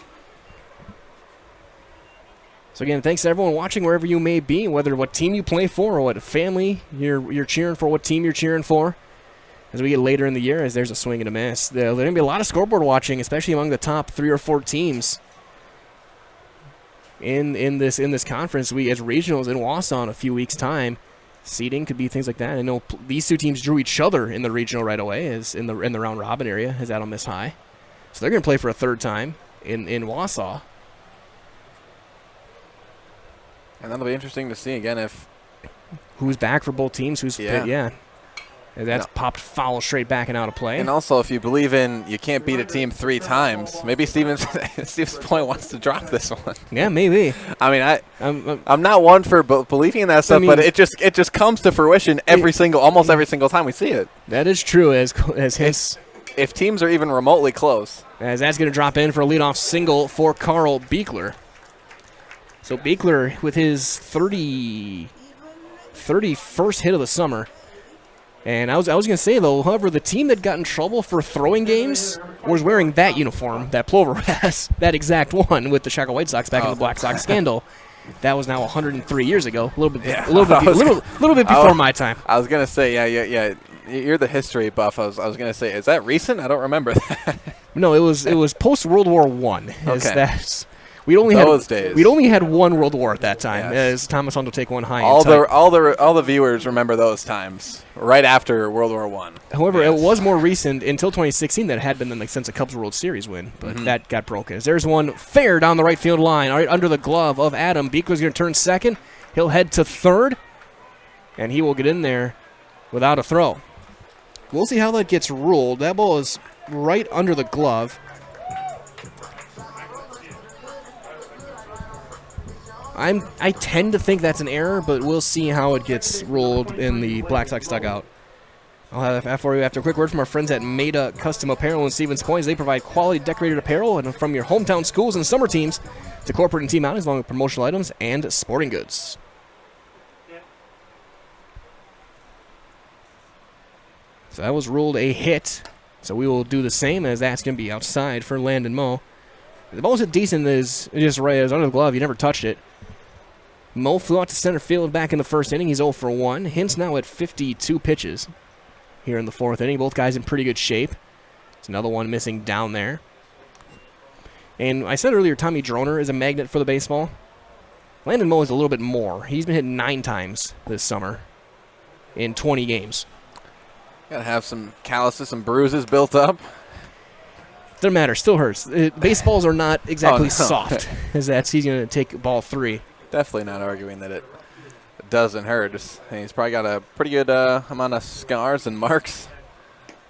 So again, thanks to everyone watching wherever you may be, whether what team you play for or what family you're cheering for, what team you're cheering for. As we get later in the year, as there's a swing and a miss, there's going to be a lot of scoreboard watching, especially among the top 3 or 4 teams in this conference. We as regionals in Wausau in a few weeks' time, seeding could be things like that. I know these 2 teams drew each other in the regional right away, as in the round robin area, as Adam Miss High. So they're going to play for a 3rd time in Wausau. And that'll be interesting to see again if who's back for both teams. And that's popped foul straight back and out of play. And also, if you believe in you can't beat a team 3 times, maybe Stevens Point wants to drop this one. Yeah, maybe. I mean, I'm not one for believing in that stuff, but it just comes to fruition almost every single time we see it. That is true. As Hintz, if teams are even remotely close, as that's going to drop in for a leadoff single for Carl Beekler. So Beekler with his 31st hit of the summer. And I was going to say, though, however, the team that got in trouble for throwing games was wearing that uniform that Plover has, that exact one with the Chicago White Sox back in the Black Sox scandal. That was now 103 years ago, a little bit before my time. I was going to say, yeah. You're the history buff. I was going to say, is that recent? I don't remember that. No, it was post World War I. Okay. We'd only had one World War at that time, yes. as Thomas Hunt will take one high. All the viewers remember those times right after World War I. However, it was more recent until 2016 that it had been since a Cubs World Series win, but that got broken. There's one fair down the right field line, right under the glove of Adam. Beekler's going to turn second. He'll head to third, and he will get in there without a throw. We'll see how that gets ruled. That ball is right under the glove. I tend to think that's an error, but we'll see how it gets ruled in the Black Sox dugout. I'll have that for you after a quick word from our friends at Maida Custom Apparel in Stevens Point. They provide quality decorated apparel and from your hometown schools and summer teams to corporate and team outings, along with promotional items and sporting goods. So that was ruled a hit. So we will do the same, as that's going to be outside for Landon Moe. The ball's decent, is just right as under the glove. You never touched it. Moe flew out to center field back in the first inning. He's 0 for 1. Hintz now at 52 pitches here in the fourth inning. Both guys in pretty good shape. There's another one missing down there. And I said earlier, Tommy Droner is a magnet for the baseball. Landon Moe is a little bit more. He's been hit 9 times this summer in 20 games. Gotta have some calluses, some bruises built up. Doesn't matter. Still hurts. Baseballs are not exactly soft. As he's going to take ball 3. Definitely not arguing that it doesn't hurt. He's probably got a pretty good amount of scars and marks.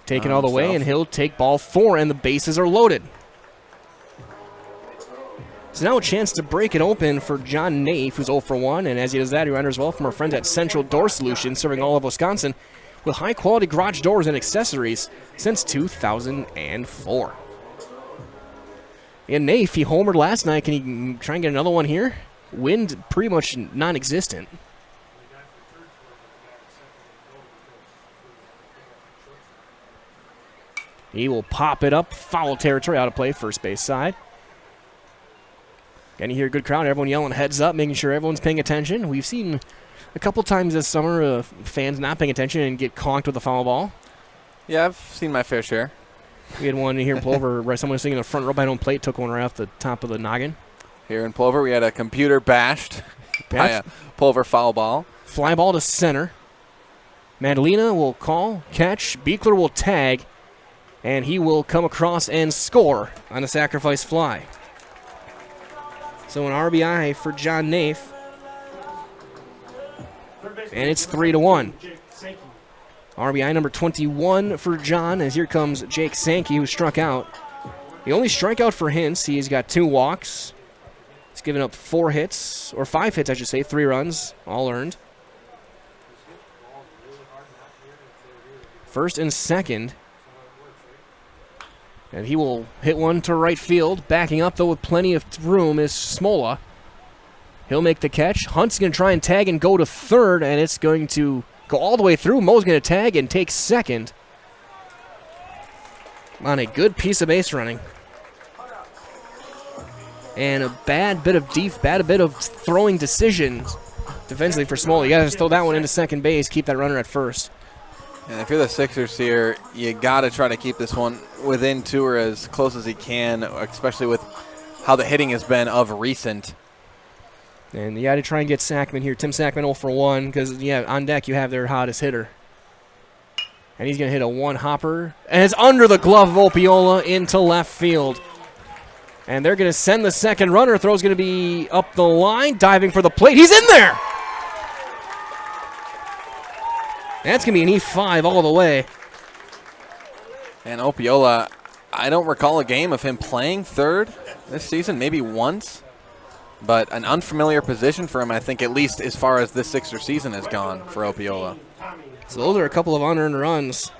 Taking all the way, and he'll take ball 4, and the bases are loaded. So now a chance to break it open for John Naif, who's 0 for 1, and as he does that, he enters well from our friends at Central Door Solutions, serving all of Wisconsin with high-quality garage doors and accessories since 2004. And Naif, he homered last night. Can he try and get another one here? Wind pretty much non-existent. He will pop it up. Foul territory, out of play, first base side. And you hear a good crowd, everyone yelling heads up, making sure everyone's paying attention. We've seen a couple times this summer fans not paying attention and get conked with a foul ball. Yeah, I've seen my fair share. We had one here in Plover where someone was sitting in the front row by home plate, took one right off the top of the noggin. Here in Plover, we had a computer bashed by a Plover foul ball. Fly ball to center. Madalena will call, catch. Beekler will tag, and he will come across and score on a sacrifice fly. So an RBI for John Naif. And it's 3-1. RBI number 21 for John, as here comes Jake Sankey, who struck out. The only strikeout for Hintz. He's got 2 walks. He's given up 4 hits, or 5 hits, I should say, 3 runs, all earned. First and second. And he will hit one to right field. Backing up, though, with plenty of room is Smola. He'll make the catch. Hunt's going to try and tag and go to third, and it's going to go all the way through. Moe's going to tag and take second on a good piece of base running. And a bad bit of throwing decisions defensively for Smola. You got to just throw that one into second base, keep that runner at first. And if you're the Sixers here, you got to try to keep this one within 2 or as close as you can, especially with how the hitting has been of recent. And you got to try and get Sackman here. Tim Sackman 0 for 1 because, on deck you have their hottest hitter. And he's going to hit a one-hopper. And it's under the glove of Opiola into left field. And they're going to send the second runner. Throw's going to be up the line, diving for the plate. He's in there! That's going to be an E5 all the way. And Opiola, I don't recall a game of him playing third this season, maybe once. But an unfamiliar position for him, I think, at least as far as this Sixer season has gone for Opiola. So those are a couple of unearned runs.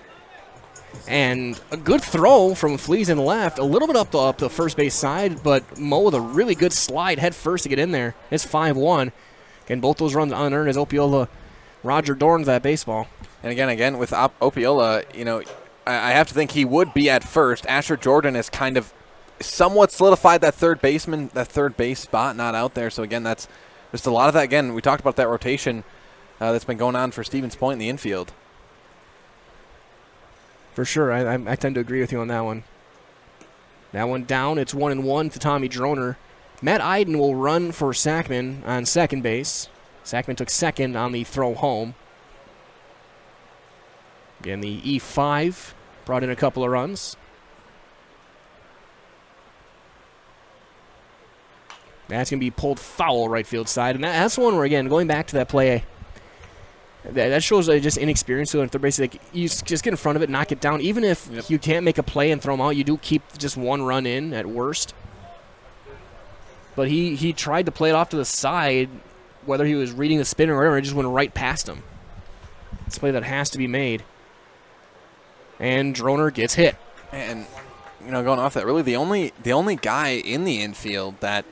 And a good throw from Fleas in left, a little bit up the first base side, but Moe with a really good slide head first to get in there. It's 5-1. Again, both those runs unearned as Opiola Roger Dorn's that baseball. And again, with Opiola, I have to think he would be at first. Asher Jordan has kind of somewhat solidified that third base spot, not out there. So again, that's just a lot of that. Again, we talked about that rotation that's been going on for Stevens Point in the infield. For sure, I tend to agree with you on that one. That one down, it's 1-1 to Tommy Droner. Matt Iden will run for Sackman on second base. Sackman took second on the throw home. Again, the E5 brought in a couple of runs. That's going to be pulled foul right field side. And that's one where, again, going back to that play That shows just inexperience. So if they're basically like, you just get in front of it, knock it down. Even if you can't make a play and throw them out, you do keep just one run in at worst. But he tried to play it off to the side, whether he was reading the spin or whatever, it just went right past him. It's a play that has to be made. And Droner gets hit. And, going off that, really the only guy in the infield that,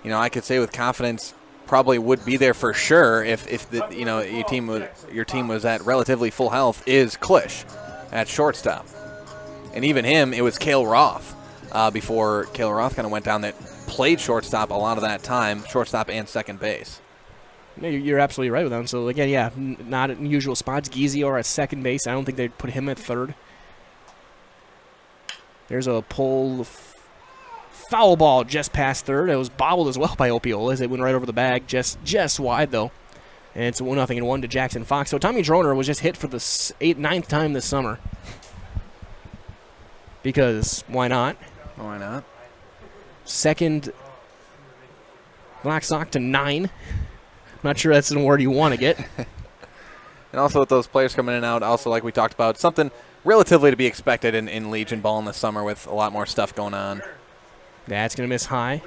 I could say with confidence probably would be there for sure if your team was at relatively full health is Klisch at shortstop. And even him, it was Cale Roth before Cale Roth kind of went down that played shortstop a lot of that time, shortstop and second base. No, you're absolutely right with that. So, again, not in usual spots. Giesio at second base. I don't think they'd put him at third. There's a pull foul ball just past third. It was bobbled as well by Opiola as it went right over the bag, just wide, though. And it's 1-0 and 1 to Jackson Fox. So Tommy Droner was just hit for the 9th time this summer. Because why not? Why not? Second Black Sox to 9. Not sure that's an award you want to get. And also with those players coming in and out, also like we talked about, something relatively to be expected in Legion ball in the summer with a lot more stuff going on. That's going to miss high.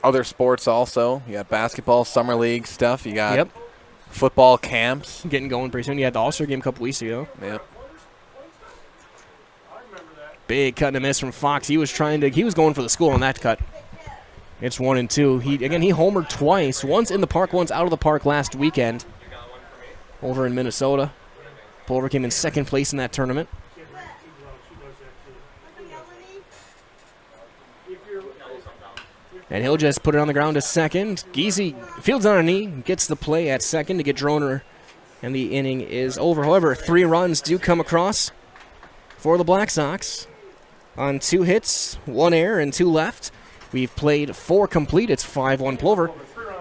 Other sports also. You got basketball, summer league stuff. You got football camps. Getting going pretty soon. You had the All-Star game a couple weeks ago. Yep. Big cut and a miss from Fox. He was going for the school on that cut. It's 1-2. He homered twice. Once in the park, once out of the park last weekend over in Minnesota. Plover came in second place in that tournament. And he'll just put it on the ground to second. Giese fields on a knee, gets the play at second to get Droner, and the inning is over. However, 3 runs do come across for the Black Sox on 2 hits, 1 error, and 2 left. We've played 4 complete. It's 5-1 Plover.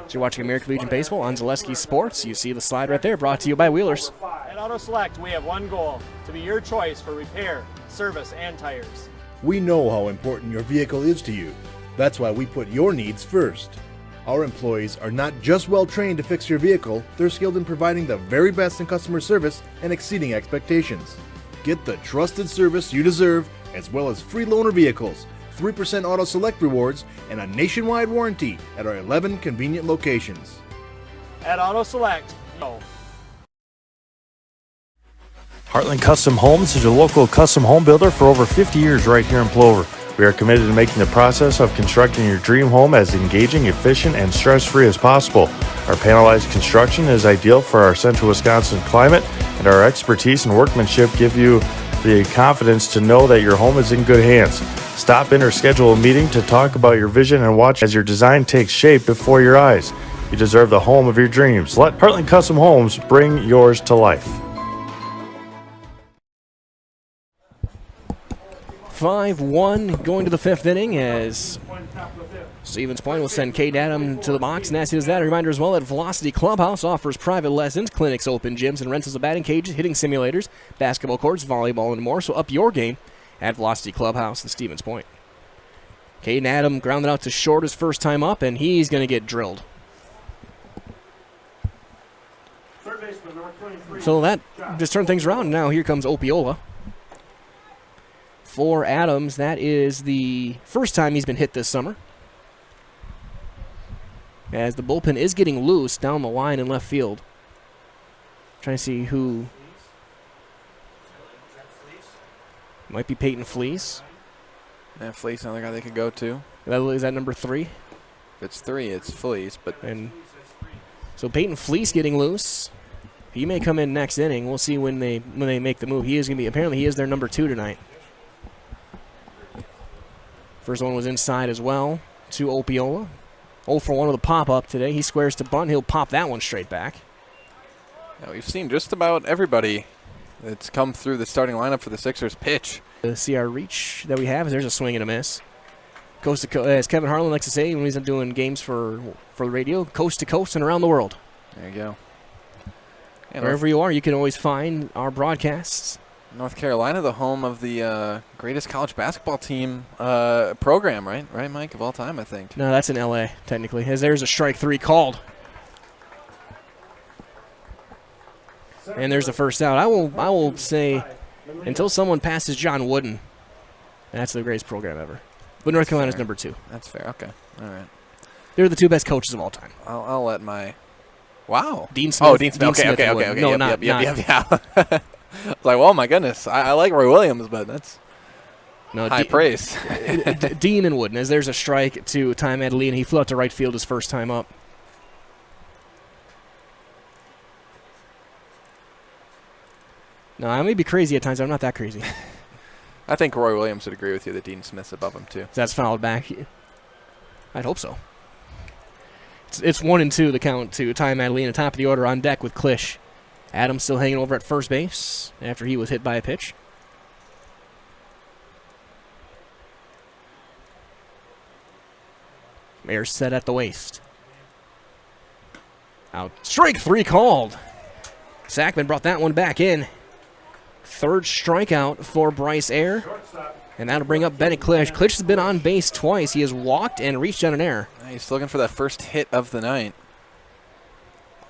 So you're watching American Legion Baseball on Zaleski Sports. You see the slide right there, brought to you by Wheelers. At Auto Select, we have one goal, to be your choice for repair, service, and tires. We know how important your vehicle is to you. That's why we put your needs first. Our employees are not just well trained to fix your vehicle, they're skilled in providing the very best in customer service and exceeding expectations. Get the trusted service you deserve, as well as free loaner vehicles, 3% Auto Select rewards, and a nationwide warranty at our 11 convenient locations. At Auto Select, no. Heartland Custom Homes is your local custom home builder for over 50 years right here in Plover. We are committed to making the process of constructing your dream home as engaging, efficient, and stress-free as possible. Our panelized construction is ideal for our central Wisconsin climate, and our expertise and workmanship give you the confidence to know that your home is in good hands. Stop in or schedule a meeting to talk about your vision and watch as your design takes shape before your eyes. You deserve the home of your dreams. Let Heartland Custom Homes bring yours to life. 5-1 going to the 5th inning as Stevens Point will send Cade Adam to the box. And as that, a reminder as well that Velocity Clubhouse offers private lessons, clinics, open gyms, and rentals of batting cages, hitting simulators, basketball courts, volleyball, and more. So up your game at Velocity Clubhouse in Stevens Point. Cade Adam grounded out to short his first time up, and he's going to get drilled. So that just turned things around. Now here comes Opiola. For Adams, that is the first time he's been hit this summer. As the bullpen is getting loose down the line in left field. Trying to see who. Might be Peyton Fleece. Yeah, Fleece, another guy they could go to. Is that number 3? If it's 3, it's Fleece. So Peyton Fleece getting loose. He may come in next inning. We'll see when they make the move. He is going to be, apparently he is their number 2 tonight. First one was inside as well to Opiola. 0 for 1 with a pop-up today. He squares to bunt. He'll pop that one straight back. Now we've seen just about everybody that's come through the starting lineup for the Sixers pitch. See our reach that we have. There's a swing and a miss. Coast to coast, as Kevin Harlan likes to say when he's doing games for the radio, coast to coast and around the world. There you go. And wherever you are, you can always find our broadcasts North Carolina, the home of the greatest college basketball team program, right? Right, Mike, of all time, I think. No, that's in L.A., technically, as there's a strike 3 called. And there's the first out. I will say, until someone passes John Wooden, that's the greatest program ever. But North Carolina's number 2. That's fair. Okay. All right. They're the 2 best coaches of all time. I'll let my... Wow. Dean Smith. Oh, Dean Smith. Okay. No, yep. not. I was like, well, my goodness. I like Roy Williams, but that's high praise. Dean and Wooden, as there's a strike to Ty Madeline, and he flew out to right field his first time up. No, I may be crazy at times. I'm not that crazy. I think Roy Williams would agree with you that Dean Smith's above him, too. That's fouled back. I'd hope so. It's 1-2 the count to Ty Madeline at top of the order on deck with Klisch. Adams still hanging over at first base after he was hit by a pitch. Mayer set at the waist. Out. Strike 3 called. Sackman brought that one back in. Third strikeout for Bryce Ayer. And that'll bring up Bennett Klisch. Klisch has been on base twice. He has walked and reached on an error. He's looking for that first hit of the night.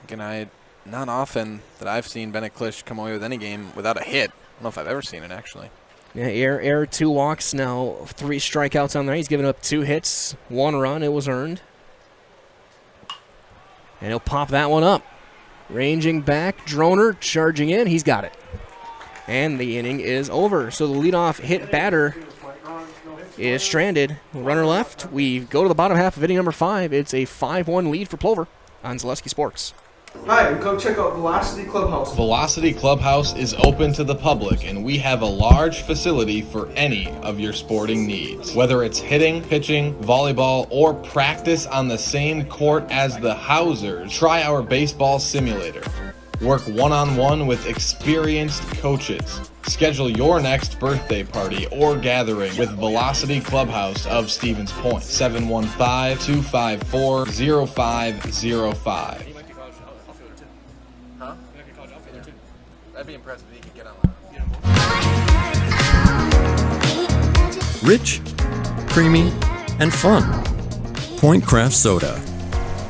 Again, not often that I've seen Bennett Klisch come away with any game without a hit. I don't know if I've ever seen it, actually. Yeah, Ayer 2 walks now, 3 strikeouts on there. He's given up 2 hits, 1 run. It was earned. And he'll pop that one up. Ranging back, Droner charging in. He's got it. And the inning is over. So the leadoff hit batter is stranded. Runner left. We go to the bottom half of inning number 5. It's a 5-1 lead for Plover on Zaleski Sports. Hi, come check out Velocity Clubhouse. Velocity Clubhouse is open to the public, and we have a large facility for any of your sporting needs. Whether it's hitting, pitching, volleyball, or practice on the same court as the Housers, try our baseball simulator. Work one-on-one with experienced coaches. Schedule your next birthday party or gathering with Velocity Clubhouse of Stevens Point. 715-254-0505. That'd be impressive if he could get on Rich, creamy, and fun. Point Craft Soda.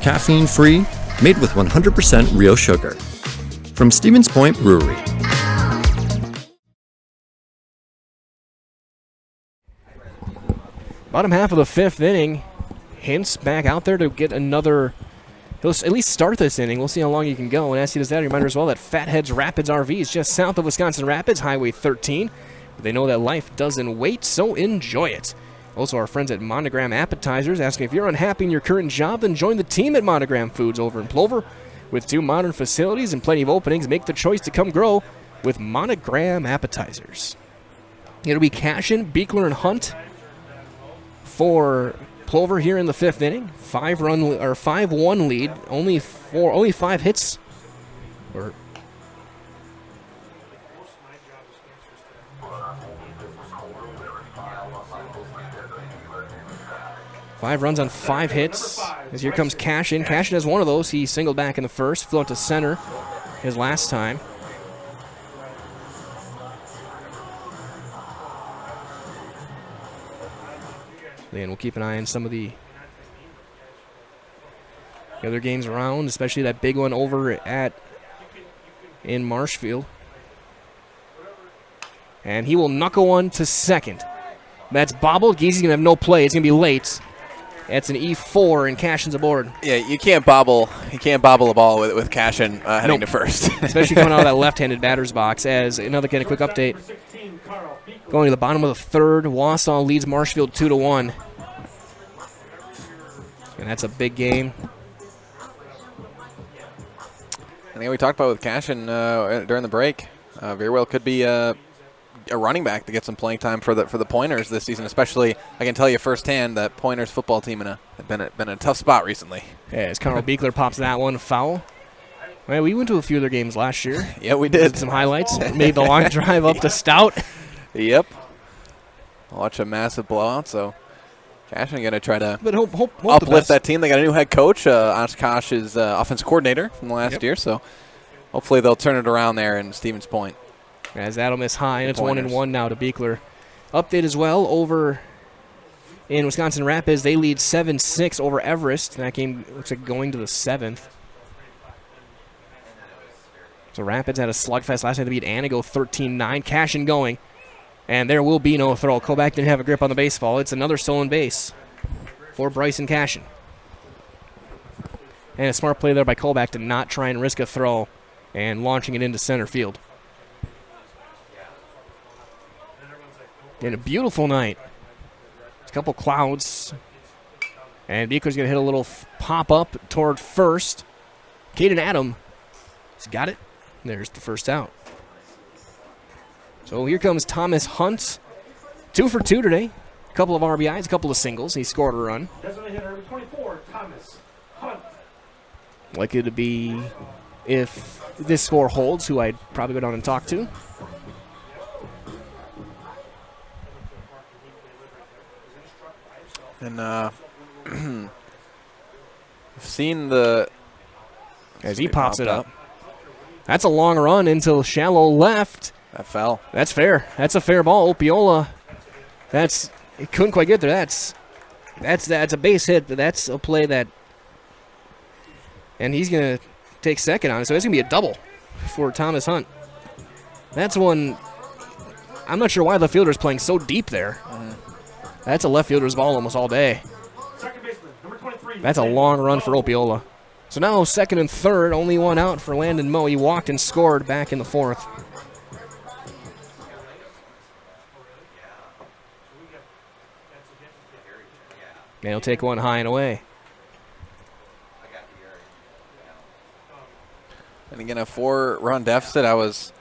Caffeine-free, made with 100% real sugar. From Stevens Point Brewery. Bottom half of the 5th inning. Hintz back out there to get another... He'll at least start this inning. We'll see how long he can go. And as he does that, a reminder as well that Fatheads Rapids RV is just south of Wisconsin Rapids, Highway 13. They know that life doesn't wait, so enjoy it. Also, our friends at Monogram Appetizers asking if you're unhappy in your current job, then join the team at Monogram Foods over in Plover. With 2 modern facilities and plenty of openings, make the choice to come grow with Monogram Appetizers. It'll be Cashin, Beekler, and Hunt for Plover here in the 5th inning. 5-1 lead. Only 5 hits. Or 5 runs on 5 hits. As here comes Cashin. Cashin has one of those. He singled back in the first, flew out to center his last time. And we'll keep an eye on some of the other games around, especially that big one over in Marshfield. And he will knuckle one to second. That's bobbled. Geezy's going to have no play. It's going to be late. That's an E4, and Cashin's aboard. Yeah, you can't bobble a ball with Cashin heading to first. Especially coming out of that left-handed batter's box. As another kind of quick update. Going to the bottom of the 3rd, Wausau leads Marshfield 2-1. And that's a big game. I think we talked about with Cashin during the break. Very well could be a running back to get some playing time for the Pointers this season. Especially, I can tell you firsthand that Pointers football team have been in a tough spot recently. Yeah, as Carl Beekler pops that one foul. Well, we went to a few of their games last year. Yeah, we did. Some highlights. Made the long drive up to Stout. Yep. Watch a massive blowout. So Cashin going to try to uplift that team. They got a new head coach. Oshkosh is offensive coordinator from last year. So hopefully they'll turn it around there in Stevens Point. As that'll miss high, and it's Pointers. 1-1 now to Beekler. Update as well over in Wisconsin Rapids. They lead 7-6 over Everest. That game looks like going to the 7th. So Rapids had a slugfest last night to beat Anago 13-9. Cashin going. And there will be no throw. Kobach didn't have a grip on the baseball. It's another stolen base for Bryson Cashin. And a smart play there by Kobach to not try and risk a throw and launching it into center field. And a beautiful night. A couple clouds. And Beekler's going to hit a little pop-up toward first. Caden Adam has got it. There's the first out. So here comes Thomas Hunt. 2 for 2 today. A couple of RBIs, a couple of singles. He scored a run. Designated hitter number 24, Thomas Hunt. Likely to be, if this score holds, who I'd probably go down and talk to. And I've seen the... As he pops it up. That's a long run into shallow left. That fell. That's fair. That's a fair ball. Opiola. He couldn't quite get there. That's a base hit, but that's a play that... And he's going to take second on it, so it's going to be a double for Thomas Hunt. That's one... I'm not sure why the fielder's playing so deep there. That's a left fielder's ball almost all day. Second baseman, number 23. That's a long run for Opiola. So now second and third, only one out for Landon Moe. He walked and scored back in the fourth. And he'll take one high and away. And again, a 4-run deficit. I was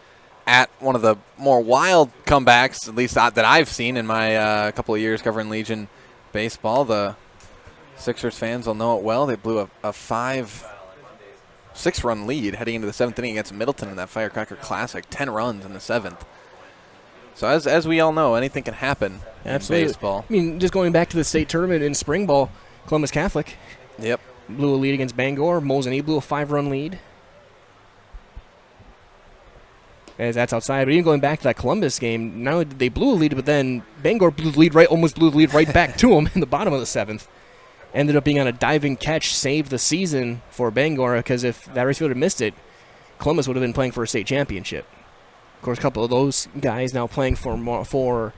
at one of the more wild comebacks, at least that I've seen in my couple of years covering Legion baseball. The Sixers fans will know it well. They blew a 6-run lead heading into the 7th inning against Middleton in that Firecracker Classic. 10 runs in the 7th. So as we all know, anything can happen in baseball. I mean, just going back to the state tournament in spring ball, Columbus Catholic. Yep. Blew a lead against Bangor. Mosinee blew a 5-run lead. As that's outside. But even going back to that Columbus game, not only did they blew a lead, but then Bangor almost blew the lead right back to them in the bottom of the 7th. Ended up being on a diving catch, saved the season for Bangor, because if that race fielder missed it, Columbus would have been playing for a state championship. Of course, a couple of those guys now playing for Marshfield.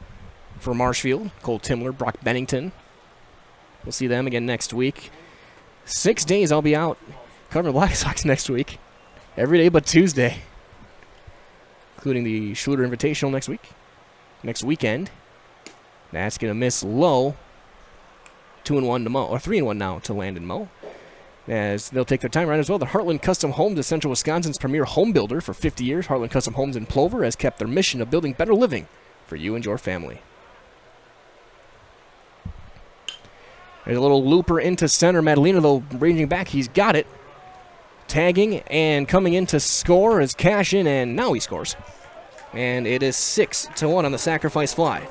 Cole Timler, Brock Bennington. We'll see them again next week. 6 days I'll be out covering the Black Sox next week. Every day but Tuesday. Including the Schluter Invitational next weekend. That's going to miss low. 2-1 to Moe, or 3-1 now to Landon Moe. As they'll take their time around as well. The Heartland Custom Homes is Central Wisconsin's premier home builder for 50 years. Heartland Custom Homes in Plover has kept their mission of building better living for you and your family. There's a little looper into center. Madalena, though, ranging back. He's got it. Tagging and coming in to score is Cashin, and now he scores. And it is 6-1 on the sacrifice fly.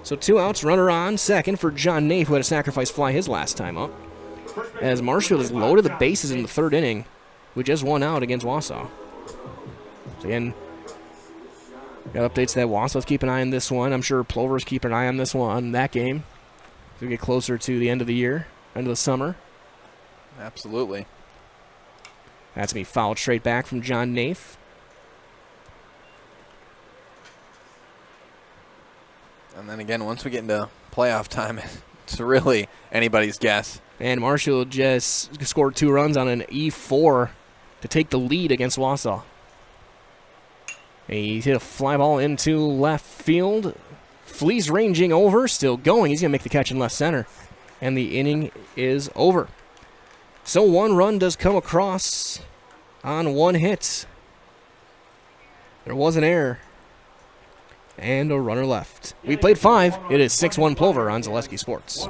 So 2 outs, runner on second for John Nafe, who had a sacrifice fly his last time up. As Marshfield has loaded the bases in the 3rd inning with just 1 out against Wausau. So again, got updates that Wausau's keep an eye on this one. I'm sure Plover's keep an eye on this one, that game. As we get closer to the end of the year, end of the summer. Absolutely. That's going to be fouled straight back from John Nafe. And then again, once we get into playoff time, it's really anybody's guess. And Marshall just scored 2 runs on an E4 to take the lead against Wausau. He hit a fly ball into left field. Flees ranging over, still going. He's going to make the catch in left center. And the inning is over. So 1 run does come across on 1 hit. There was an error. And a runner left. We played 5. It is 6-1 Plover on Zaleski Sports.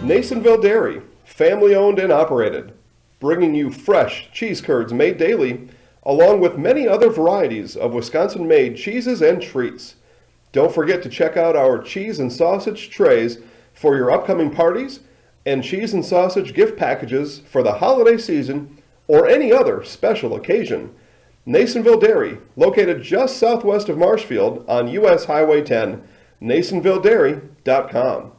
Nasonville Dairy, family owned and operated, bringing you fresh cheese curds made daily, along with many other varieties of Wisconsin-made cheeses and treats. Don't forget to check out our cheese and sausage trays for your upcoming parties and cheese and sausage gift packages for the holiday season or any other special occasion. Nasonville Dairy, located just southwest of Marshfield on US Highway 10, NasonvilleDairy.com.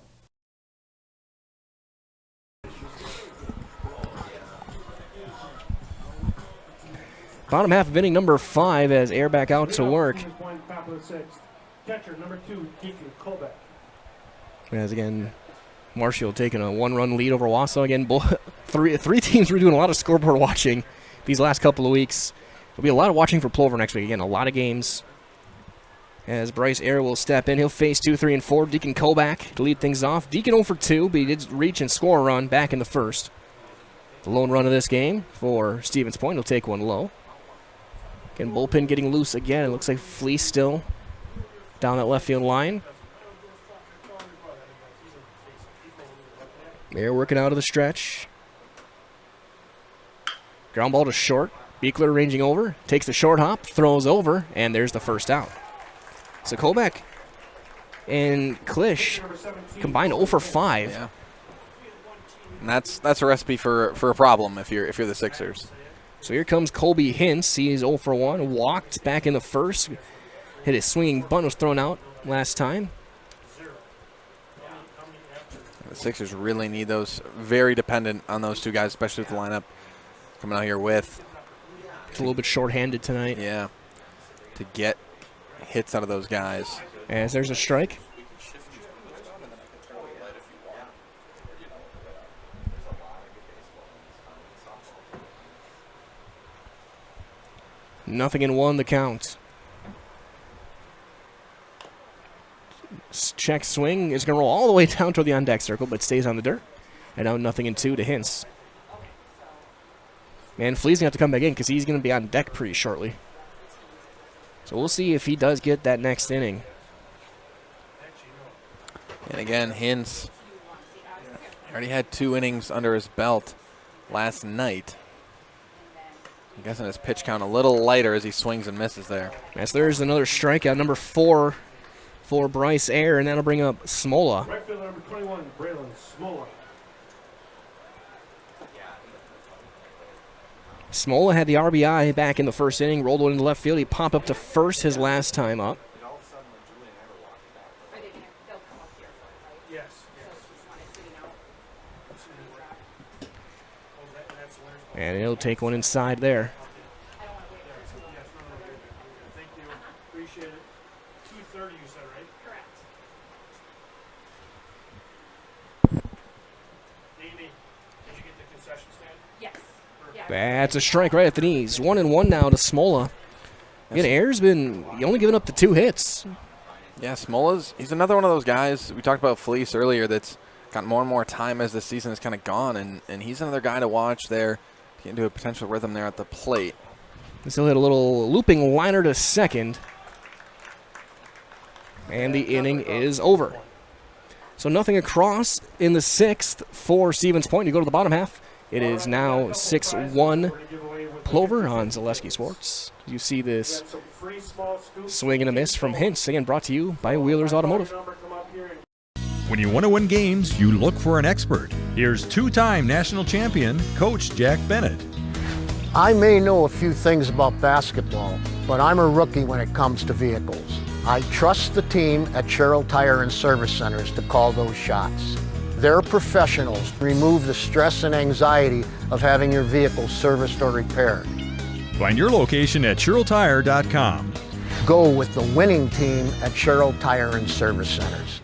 Bottom half of inning number 5 as Air back out to work. Catcher number 2, Deacon Colbeck. As again, Marshfield taking a 1-run lead over Wausau. Again, three teams were doing a lot of scoreboard watching these last couple of weeks. There'll be a lot of watching for Plover next week. Again, a lot of games. As Bryce Air will step in, he'll face 2, 3, and 4. Deacon Koback to lead things off. Deacon 0 for 2, but he did reach and score a run back in the first. The lone run of this game for Stevens Point. He'll take one low. Again, bullpen getting loose again. It looks like Fleece still down that left field line. They're working out of the stretch. Ground ball to short. Beekler ranging over. Takes the short hop. Throws over. And there's the first out. So Kobeck and Klisch combined 0 for 5. Yeah. And that's a recipe for a problem if you're the Sixers. So here comes Colby Hintz. He's 0 for 1. Walked back in the first. Hit his swinging bunt, was thrown out last time. The Sixers really need those. Very dependent on those two guys, especially with the lineup coming out here with. It's a little bit short-handed tonight. Yeah. To get hits out of those guys. As there's a strike. Nothing in 1, the count. Check swing is going to roll all the way down toward the on-deck circle, but stays on the dirt. And now nothing in 2 to Hintz. Man, Flea's going to have to come back in because he's going to be on deck pretty shortly. So we'll see if he does get that next inning. And again, Hintz already had 2 innings under his belt last night. I'm guessing his pitch count a little lighter as he swings and misses there. As there's another strikeout, number 4 for Bryce Air, and that'll bring up Smola. Right fielder number 21, Braylon Smola. Smola had the RBI back in the first inning, rolled one into left field. He popped up to first his last time up. And he'll take one inside there. Thank you. Appreciate it. 2:30 you said, right? Correct. Amy, did you get the concession stand? Yes. That's a strike right at the knees. 1-1 now to Smola. Again, Air's been only giving up the 2 hits. Yeah, he's another one of those guys. We talked about Fleece earlier that's got more and more time as the season has kind of gone, and he's another guy to watch there. Get into a potential rhythm there at the plate. He'll hit a little looping liner to second. And the inning is over. So nothing across in the 6th for Stevens Point. You go to the bottom half. It is now 6-1 Plover on Zaleski Sports. You see this swing and a miss from Hintz. Again, brought to you by Wheelers Automotive. When you want to win games, you look for an expert. Here's 2-time national champion, Coach Jack Bennett. I may know a few things about basketball, but I'm a rookie when it comes to vehicles. I trust the team at Sherrill Tire and Service Centers to call those shots. They're professionals. Remove the stress and anxiety of having your vehicle serviced or repaired. Find your location at SherrillTire.com. Go with the winning team at Sherrill Tire and Service Centers.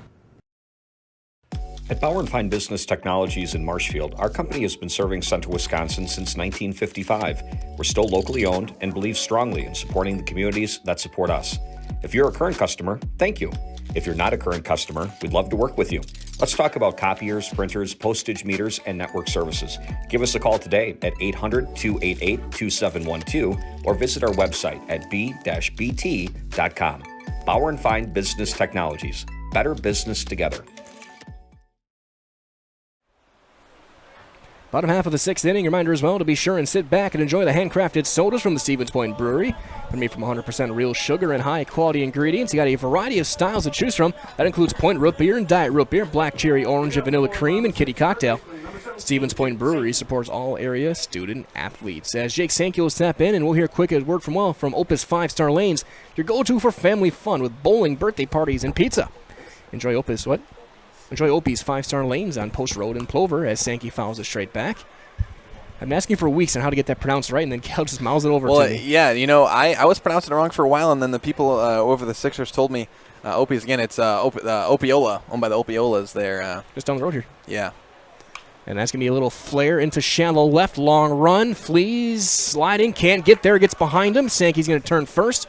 At Bauer & Fine Business Technologies in Marshfield, our company has been serving Central Wisconsin since 1955. We're still locally owned and believe strongly in supporting the communities that support us. If you're a current customer, thank you. If you're not a current customer, we'd love to work with you. Let's talk about copiers, printers, postage meters, and network services. Give us a call today at 800-288-2712 or visit our website at b-bt.com. Bauer & Fine Business Technologies. Better business together. Bottom half of the 6th inning. Reminder as well to be sure and sit back and enjoy the handcrafted sodas from the Stevens Point Brewery. They're made from 100% real sugar and high-quality ingredients. You got a variety of styles to choose from. That includes Point Root Beer and Diet Root Beer, Black Cherry Orange and Vanilla Cream, and Kitty Cocktail. Stevens Point Brewery supports all area student athletes. As Jake Sankey will step in, and we'll hear a quick word from Opus 5-Star Lanes, your go-to for family fun with bowling, birthday parties, and pizza. Enjoy Opie's 5-Star Lanes on Post Road in Plover as Sankey fouls it straight back. I'm asking for weeks on how to get that pronounced right, and then Cal just mouths it over to me. Yeah, I was pronouncing it wrong for a while, and then the people over the Sixers told me, Opie's again, it's Opiola, owned by the Opiolas there. Just down the road here. Yeah. And that's going to be a little flare into shallow left, long run. Flees sliding, can't get there, gets behind him. Sankey's going to turn first,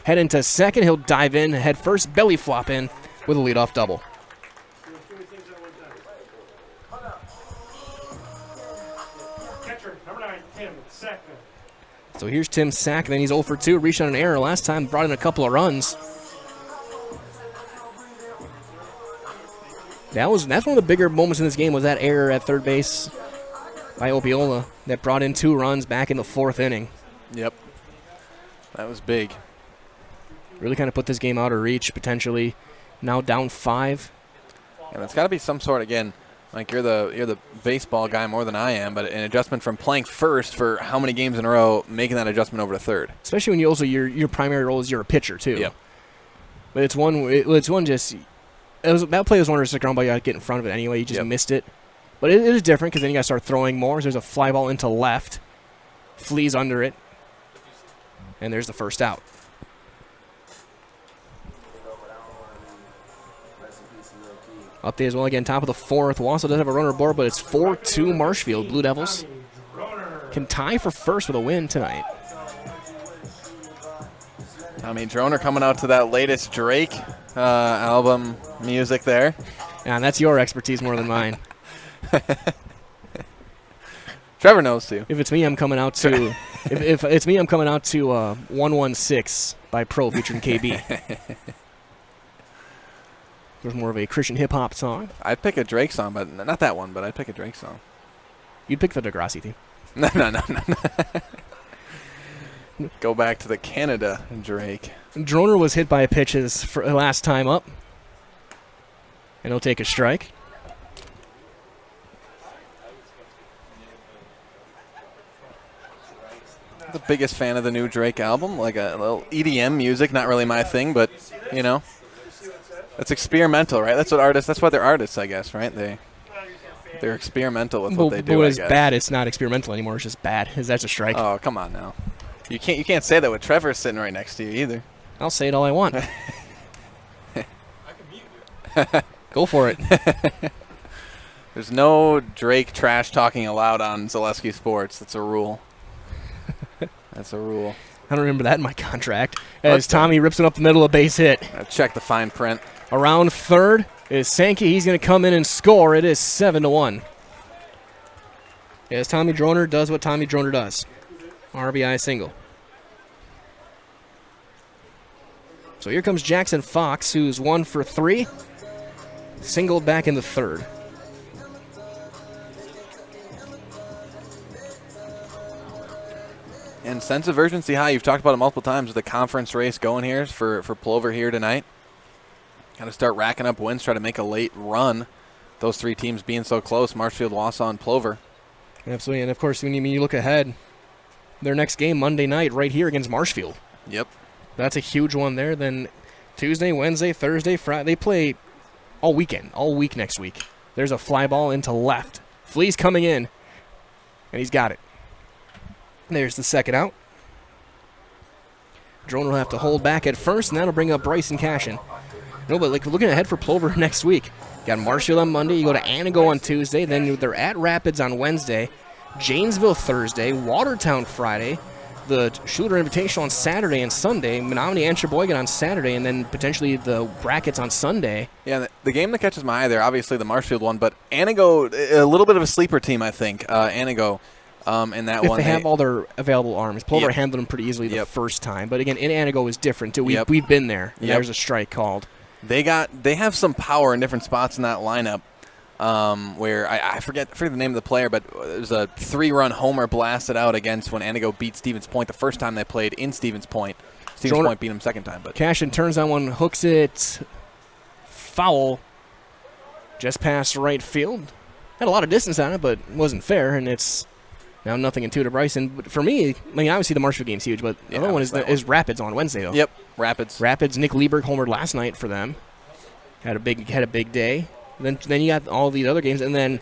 head into second. He'll dive in, head first, belly flop in with a leadoff double. So here's Tim Sack, and then he's 0 for 2. Reached on an error last time, brought in a couple of runs. That's one of the bigger moments in this game was that error at third base by Opiola that brought in 2 runs back in the 4th inning. Yep. That was big. Really kind of put this game out of reach, potentially. Now down 5. And it's got to be some sort, again, like you're the baseball guy more than I am, but an adjustment from playing first for how many games in a row, making that adjustment over to third. Especially when you also your primary role is you're a pitcher too. Yeah. But that play was one where it's a ground ball, you got to get in front of it anyway. You just missed it. But it is different because then you got to start throwing more. So there's a fly ball into left, flees under it, and there's the first out. Update as well again, top of the 4th. Wausau does have a runner aboard, but it's 4-2 Marshfield. Blue Devils can tie for first with a win tonight. Tommy Droner coming out to that latest Drake album music there. Yeah, and that's your expertise more than mine. Trevor knows too. If it's me, I'm coming out to if it's me, I'm coming out to 116 by Pro featuring KB. There's more of a Christian hip hop song. I'd pick a Drake song, but not that one. But I'd pick a Drake song. You'd pick the Degrassi theme. No. Go back to the Canada Drake. Droner was hit by a pitch for last time up, and he'll take a strike. The biggest fan of the new Drake album, like a little EDM music, not really my thing, but it's experimental, right? That's why they're artists, I guess, right? They're experimental with what they do. But when it's bad, it's not experimental anymore. It's just bad. That's a strike. Oh, come on now. You can't say that with Trevor sitting right next to you either. I'll say it all I want. Go for it. There's no Drake trash talking allowed on Zaleski Sports. That's a rule. That's a rule. I don't remember that in my contract. As Tommy rips it up the middle of base hit. Check the fine print. Around third is Sankey. He's going to come in and score. It is 7-1. As Tommy Droner does what Tommy Droner does. RBI single. So here comes Jackson Fox, who's 1 for 3. Singled back in the 3rd. And sense of urgency high. You've talked about it multiple times with the conference race going here for Plover here tonight. Got to start racking up wins, try to make a late run. Those 3 teams being so close, Marshfield, Wausau, and Plover. Absolutely, and of course, when you look ahead, their next game Monday night right here against Marshfield. Yep. That's a huge one there. Then Tuesday, Wednesday, Thursday, Friday. They play all weekend, all week next week. There's a fly ball into left. Flea's coming in, and he's got it. There's the second out. Drone will have to hold back at first, and that'll bring up Bryson Cashin. No, but looking ahead for Plover next week. You got Marshfield on Monday. You go to Anago on Tuesday. Then they're at Rapids on Wednesday. Janesville Thursday. Watertown Friday. The Shooter Invitational on Saturday and Sunday. Menominee and Sheboygan on Saturday, and then potentially the brackets on Sunday. Yeah, the game that catches my eye there, obviously the Marshfield one, but Anago, a little bit of a sleeper team, I think. Anago. In that if one, they have all their available arms. Plover handled them pretty easily the first time. But again, in Anago is different too. We've been there. There's a strike called. They have some power in different spots in that lineup. where I forget the name of the player, but it was a 3-run homer blasted out against when Antigo beat Stevens Point the first time they played in Stevens Point. Stevens Point beat them second time. But Cashin turns on one, hooks it foul just past right field. Had a lot of distance on it, but it wasn't fair, and it's now 0-2 to Bryson. But for me, I mean, obviously the Marshall game's huge, but the other one is Rapids on Wednesday, though. Yep, Rapids. Rapids, Nick Lieberg homered last night for them. Had a big day. Then you got all these other games, and then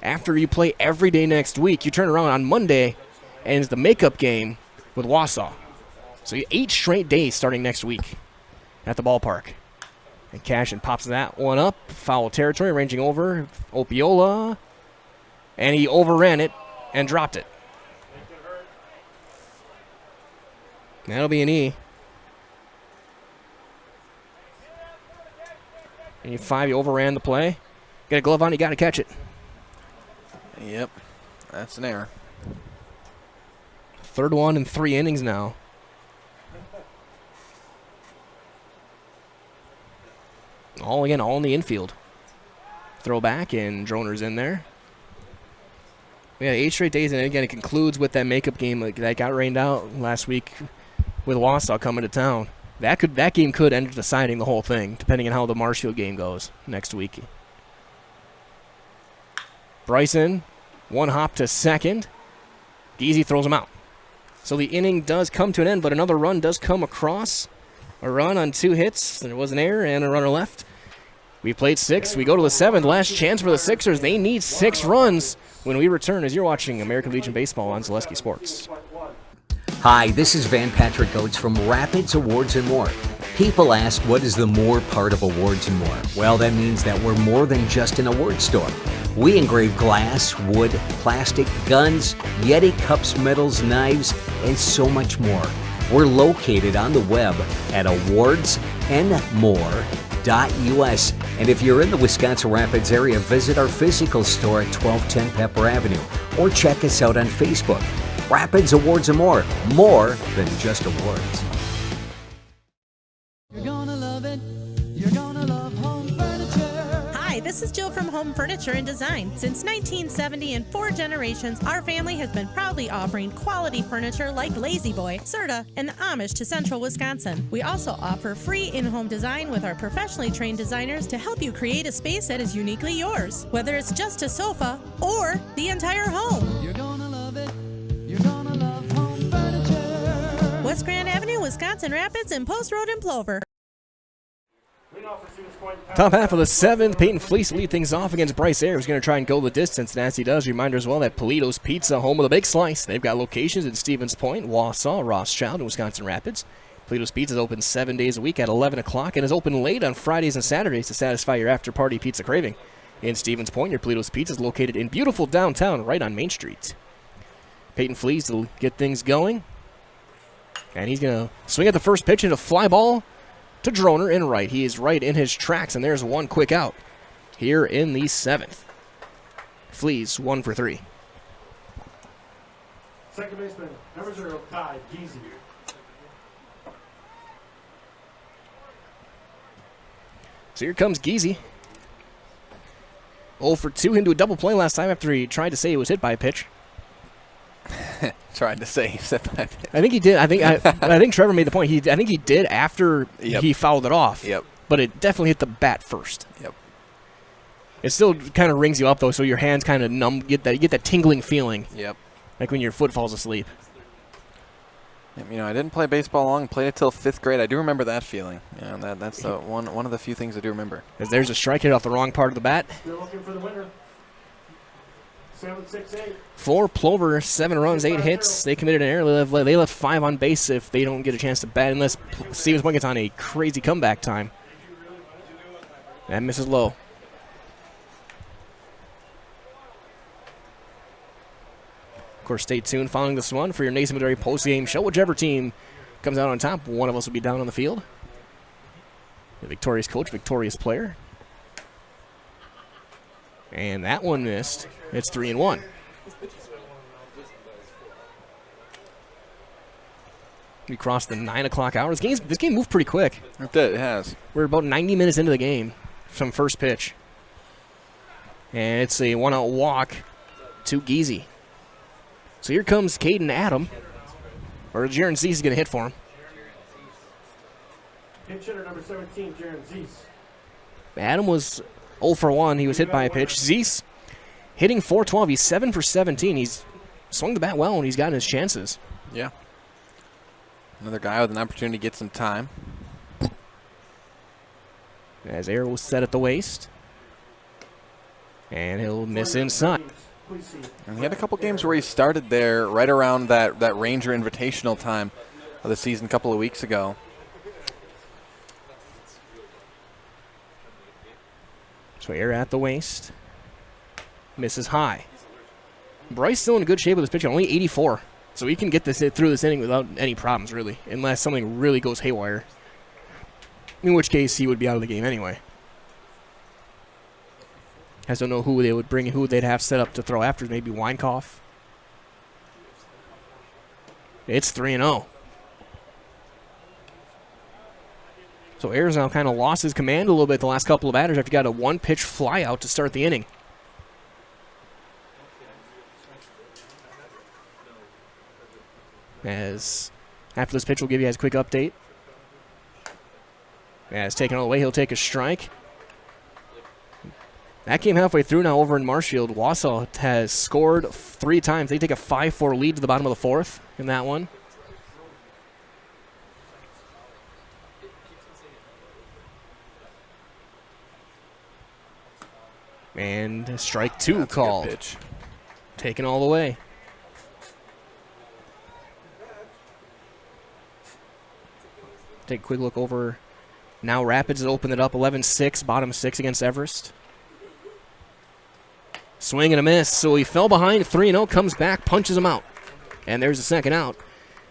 after you play every day next week, you turn around on Monday, and it's the makeup game with Wausau. So 8 straight days starting next week at the ballpark. And Cashin pops that one up. Foul territory, ranging over. Opiola. And he overran it and dropped it. That'll be an E. And you 5, you overran the play. Got a glove on, you got to catch it. Yep, that's an error. 3rd one in 3 innings now. All in the infield. Throw back, and Droner's in there. We got 8 straight days, and again, it concludes with that makeup game that got rained out last week with Wausau coming to town. That game could end up deciding the whole thing, depending on how the Marshfield game goes next week. Bryson, 1 hop to second. Geezy throws him out. So the inning does come to an end, but another run does come across. A run on 2 hits. There was an error and a runner left. We played 6. We go to the 7th. Last chance for the Sixers. They need 6 runs when we return as you're watching American Legion Baseball on Zaleski Sports. Hi, this is Van Patrick Oates from Rapids Awards and More. People ask, what is the more part of Awards and More? Well, that means that we're more than just an award store. We engrave glass, wood, plastic, guns, Yeti cups, medals, knives, and so much more. We're located on the web at awardsandmore.us. And if you're in the Wisconsin Rapids area, visit our physical store at 1210 Pepper Avenue or check us out on Facebook. Rapids Awards and More than just awards. You're gonna love it. You're gonna love home furniture. Hi, this is Jill from Home Furniture and Design. Since 1970 and 4 generations, our family has been proudly offering quality furniture like Lazy Boy, Serta, and the Amish to Central Wisconsin. We also offer free in-home design with our professionally trained designers to help you create a space that is uniquely yours, whether it's just a sofa or the entire home. You're gonna love it. You're gonna love home furniture. West Grand Avenue, Wisconsin Rapids, and Post Road in Plover. Top half of the 7th, Peyton Fleece lead things off against Bryce Ayer, who's going to try and go the distance. And as he does, reminder as well that Polito's Pizza, home of the big slice. They've got locations in Stevens Point, Wausau, Rothschild, and Wisconsin Rapids. Polito's Pizza is open 7 days a week at 11 o'clock and is open late on Fridays and Saturdays to satisfy your after-party pizza craving. In Stevens Point, your Polito's Pizza is located in beautiful downtown right on Main Street. Peyton Fleece will get things going. And he's going to swing at the first pitch and a fly ball to Droner in right. He is right in his tracks, and there's one quick out here in the 7th. Fleece 1 for 3. Second baseman, number 0, Ty Geezy. So here comes Geezy. 0 for 2 into a double play last time after he tried to say he was hit by a pitch. Tried to say he was hit by a pitch. I think he did. I think Trevor made the point. I think he did after he fouled it off. Yep. But it definitely hit the bat first. Yep. It still kind of rings you up though, so your hands kind of numb. You get that tingling feeling. Yep. Like when your foot falls asleep. You know, I didn't play baseball long. Played it till 5th grade. I do remember that feeling. You know, that's one of the few things I do remember. As there's a strike hit off the wrong part of the bat. Still looking for the winner. 7-6-8. For Plover, 7 runs, 8 hits. They committed an error. They left 5 on base if they don't get a chance to bat unless Stevens Point gets on a crazy comeback time. That misses low. Of course, stay tuned following this one for your Nathan Maderi post-game show. Whichever team comes out on top, one of us will be down on the field. The victorious coach, victorious player. And that one missed. It's 3-1. We crossed the 9 o'clock hour. This game moved pretty quick. It did. It has. We're about 90 minutes into the game from first pitch. And it's a one-out walk to Geezy. So here comes Caden Adam. Or Jaron Zeese is going to hit for him. Pinch hitter number 17, Jaron Zeese. Adam was 0 for 1. He was hit by a pitch. Zeese hitting .412. He's 7 for 17. He's swung the bat well, and he's gotten his chances. Yeah. Another guy with an opportunity to get some time. As arrow was set at the waist. And he'll miss inside. And he had a couple games where he started there right around that Ranger Invitational time of the season a couple of weeks ago. So air at the waist. Misses high. Bryce still in good shape with his pitching, only 84. So he can get this through this inning without any problems, really, unless something really goes haywire. In which case, he would be out of the game anyway. I just don't know who they would bring, who they'd have set up to throw after. Maybe Weinkauf. It's 3-0. So Ayers now kind of lost his command a little bit the last couple of batters after he got a one-pitch flyout to start the inning. As after this pitch, we'll give you guys a quick update. As taken all the way, he'll take a strike. That came halfway through now over in Marshfield. Wausau has scored 3 times. They take a 5-4 lead to the bottom of the 4th in that one. And strike 2 called. Pitch. Taken all the way. Take a quick look over. Now Rapids has opened it up 11-6, bottom 6 against Everest. Swing and a miss, so he fell behind 3-0, comes back, punches him out. And there's the second out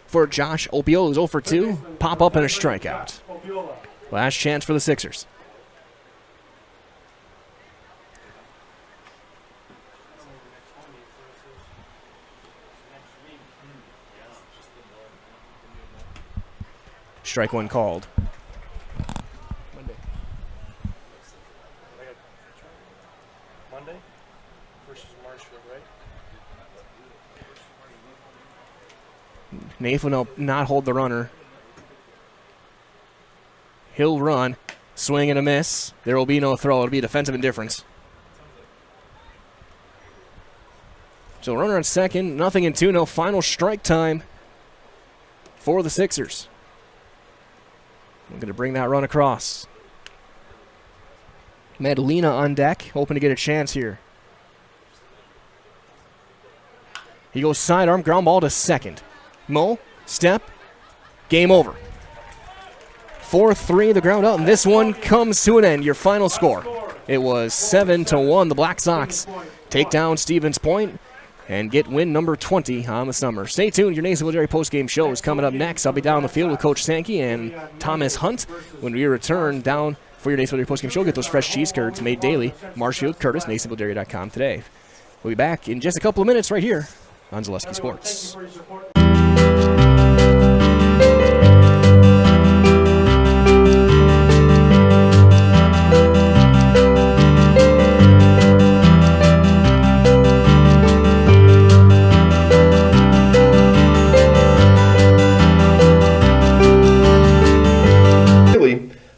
for Josh Opiola, who's 0 for 2. Pop up and a strikeout. Last chance for the Sixers. Strike 1 called. Monday versus Marshfield, right? Nathan will not hold the runner. He'll run. Swing and a miss. There will be no throw. It'll be defensive indifference. So runner on second. 0-2. No final strike time for the Sixers. I'm going to bring that run across. Medlina on deck, hoping to get a chance here. He goes sidearm, ground ball to second. Mo, step, game over. 4-3, the ground out, and this one comes to an end. Your final score. It was 7-1. The Black Sox take down Stevens Point and get win number 20 on the summer. Stay tuned. Your Nationville Dairy postgame show is coming up next. I'll be down on the field with Coach Sankey and Thomas Hunt when we return down for your Nationville Dairy postgame show. Get those fresh cheese curds made daily. Marshfield, Curtis, NationvilleDairy.com today. We'll be back in just a couple of minutes right here on Zaleski Sports.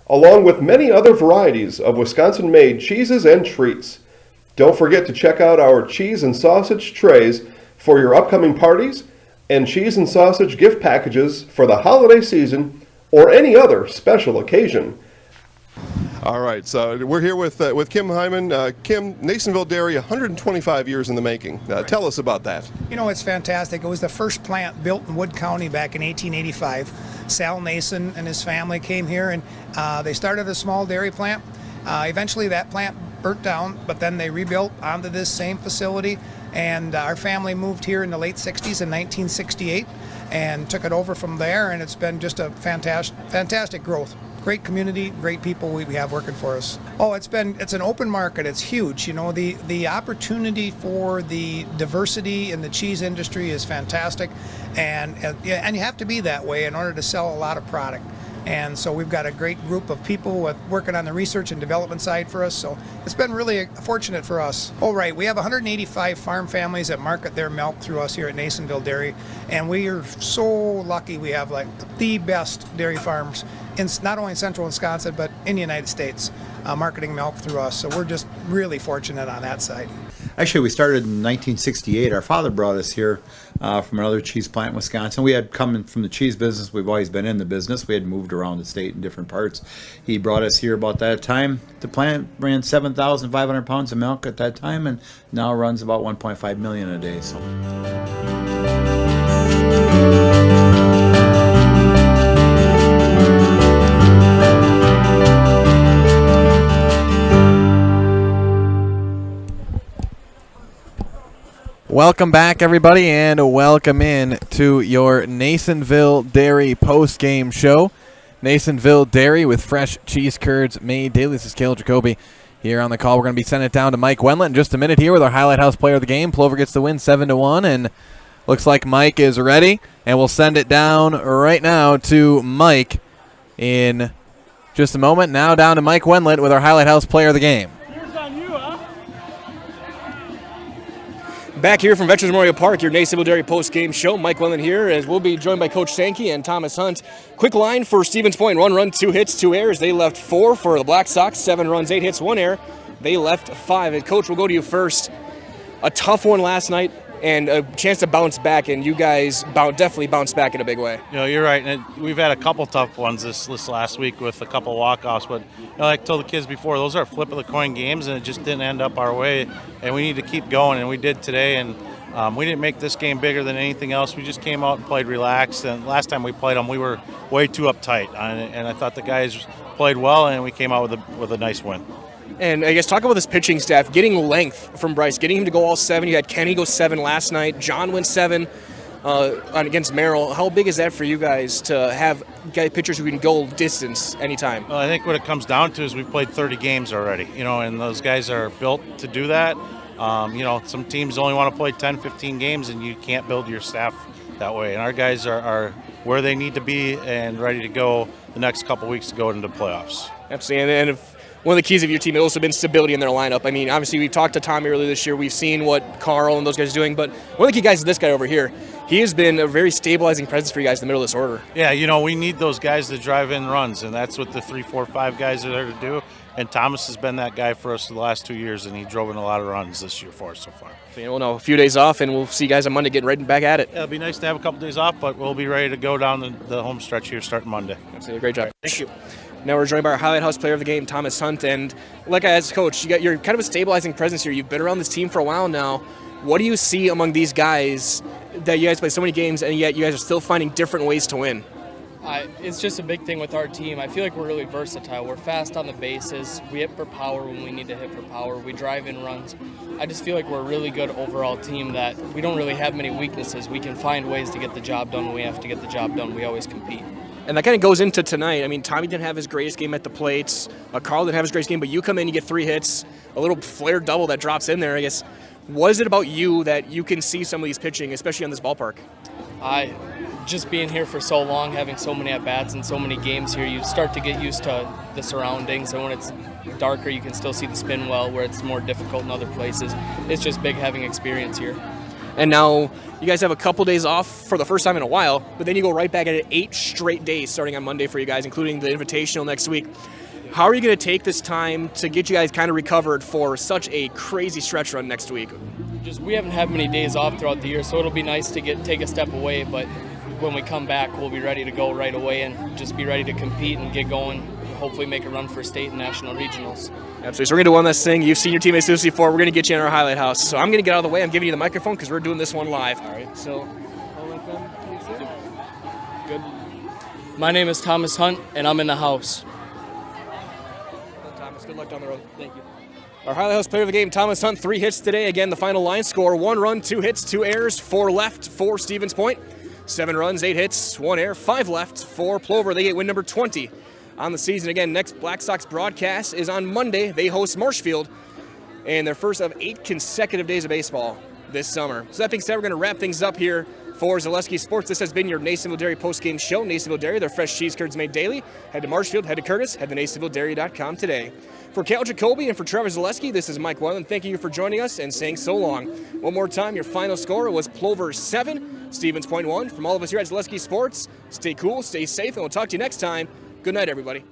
Along with many other varieties of Wisconsin-made cheeses and treats. Don't forget to check out our cheese and sausage trays for your upcoming parties and cheese and sausage gift packages for the holiday season or any other special occasion. All right, so we're here with Kim Hyman. Kim, Nationville Dairy, 125 years in the making. Tell us about that. You know, it's fantastic. It was the first plant built in Wood County back in 1885. Sal Nason and his family came here, and they started a small dairy plant. Eventually that plant burnt down, but then they rebuilt onto this same facility, and our family moved here in the late 60s in 1968 and took it over from there, and it's been just a fantastic growth. Great community, great people we have working for us. Oh, it's an open market. It's huge. You know, the opportunity for the diversity in the cheese industry is fantastic, and you have to be that way in order to sell a lot of product. And so we've got a great group of people working on the research and development side for us. So it's been really fortunate for us. Oh, right. We have 185 farm families that market their milk through us here at Nasonville Dairy. And we are so lucky we have like the best dairy farms in not only in central Wisconsin, but in the United States, marketing milk through us. So we're just really fortunate on that side. Actually, we started in 1968. Our father brought us here from another cheese plant in Wisconsin. We had come from the cheese business. We've always been in the business. We had moved around the state in different parts. He brought us here about that time. The plant ran 7,500 pounds of milk at that time, and now runs about 1.5 million a day. So. Welcome back, everybody, and welcome in to your Nasonville Dairy post-game show. Nasonville Dairy with fresh cheese curds made daily. This is Cale Jacoby here on the call. We're going to be sending it down to Mike Wendlandt in just a minute here with our Highlight House player of the game. Plover gets the win 7-1, and looks like Mike is ready, and we'll send it down right now to Mike in just a moment. Now down to Mike Wendlandt with our Highlight House player of the game. Back here from Veterans Memorial Park, your Nasonville Dairy post-game show. Mike Wendlandt here, as we'll be joined by Coach Sankey and Thomas Hunt. Quick line for Stevens Point. 1 run, 2 hits, 2 errors. They left 4 for the Black Sox. 7 runs, 8 hits, 1 error. They left 5. And Coach, we'll go to you first. A tough one last night and a chance to bounce back, and you guys definitely bounced back in a big way. You know, you're right. And we've had a couple tough ones this last week with a couple walk-offs. But like I told the kids before, those are flip-of-the-coin games, and it just didn't end up our way. And we need to keep going, and we did today. And we didn't make this game bigger than anything else. We just came out and played relaxed. And last time we played them, we were way too uptight. And I thought the guys played well, and we came out with a nice win. And I guess talk about this pitching staff, getting length from Bryce, getting him to go all 7. You had Kenny go 7 last night. John went 7 against Merrill. How big is that for you guys to have pitchers who can go distance anytime? Well, I think what it comes down to is we've played 30 games already, and those guys are built to do that. Some teams only want to play 10, 15 games, and you can't build your staff that way. And our guys are where they need to be and ready to go the next couple weeks to go into the playoffs. Absolutely. And if one of the keys of your team has also been stability in their lineup. I mean, obviously, we talked to Tommy earlier this year. We've seen what Carl and those guys are doing. But one of the key guys is this guy over here. He has been a very stabilizing presence for you guys in the middle of this order. Yeah, we need those guys to drive in runs, and that's what the 3, 4, 5 guys are there to do. And Thomas has been that guy for us the last 2 years, and he drove in a lot of runs this year for us so far. So, we'll know a few days off, and we'll see you guys on Monday getting right back at it. Yeah, it'll be nice to have a couple days off, but we'll be ready to go down the home stretch here starting Monday. Absolutely. Great job. Right. Thank you. Now we're joined by our Highlight House player of the game, Thomas Hunt. And like I asked Coach, you're kind of a stabilizing presence here. You've been around this team for a while now. What do you see among these guys that you guys play so many games, and yet you guys are still finding different ways to win? It's just a big thing with our team. I feel like we're really versatile. We're fast on the bases. We hit for power when we need to hit for power. We drive in runs. I just feel like we're a really good overall team that we don't really have many weaknesses. We can find ways to get the job done when we have to get the job done. We always compete. And that kind of goes into tonight. I mean, Tommy didn't have his greatest game at the plates. Carl didn't have his greatest game, but you come in, you get 3 hits, a little flare double that drops in there. I guess, what is it about you that you can see some of these pitching, especially on this ballpark? Just being here for so long, having so many at-bats and so many games here, you start to get used to the surroundings. And when it's darker, you can still see the spin well, where it's more difficult in other places. It's just big having experience here. And now you guys have a couple days off for the first time in a while, but then you go right back at it 8 straight days starting on Monday for you guys, including the Invitational next week. How are you going to take this time to get you guys kind of recovered for such a crazy stretch run next week? We haven't had many days off throughout the year, so it'll be nice to take a step away, but when we come back, we'll be ready to go right away and just be ready to compete and get going, hopefully make a run for state and national regionals. Absolutely. So we're going to do one last thing. You've seen your teammates do this before. We're going to get you in our Highlight House. So I'm going to get out of the way. I'm giving you the microphone because we're doing this one live. All right. So I'll let them take it. Good. My name is Thomas Hunt, and I'm in the house. Well, Thomas, good luck down the road. Thank you. Our Highlight House player of the game, Thomas Hunt, 3 hits today. Again, the final line score, 1 run, 2 hits, 2 errors, 4 left for Stevens Point. 7 runs, 8 hits, 1 error, 5 left for Plover. They get win number 20 on the season. Again, next Black Sox broadcast is on Monday. They host Marshfield, and their first of 8 consecutive days of baseball this summer. So that being said, we're going to wrap things up here For Zaleski Sports, this has been your Nasonville Dairy postgame show. Nasonville Dairy, their fresh cheese curds made daily. Head to Marshfield, head to Curtis, head to NasonvilleDairy.com today. For Cal Jacoby and for Trevor Zaleski, this is Mike Weiland. Thank you for joining us and saying so long. One more time, your final score was Plover 7, Stevens Point 1. From all of us here at Zaleski Sports, stay cool, stay safe, and we'll talk to you next time. Good night, everybody.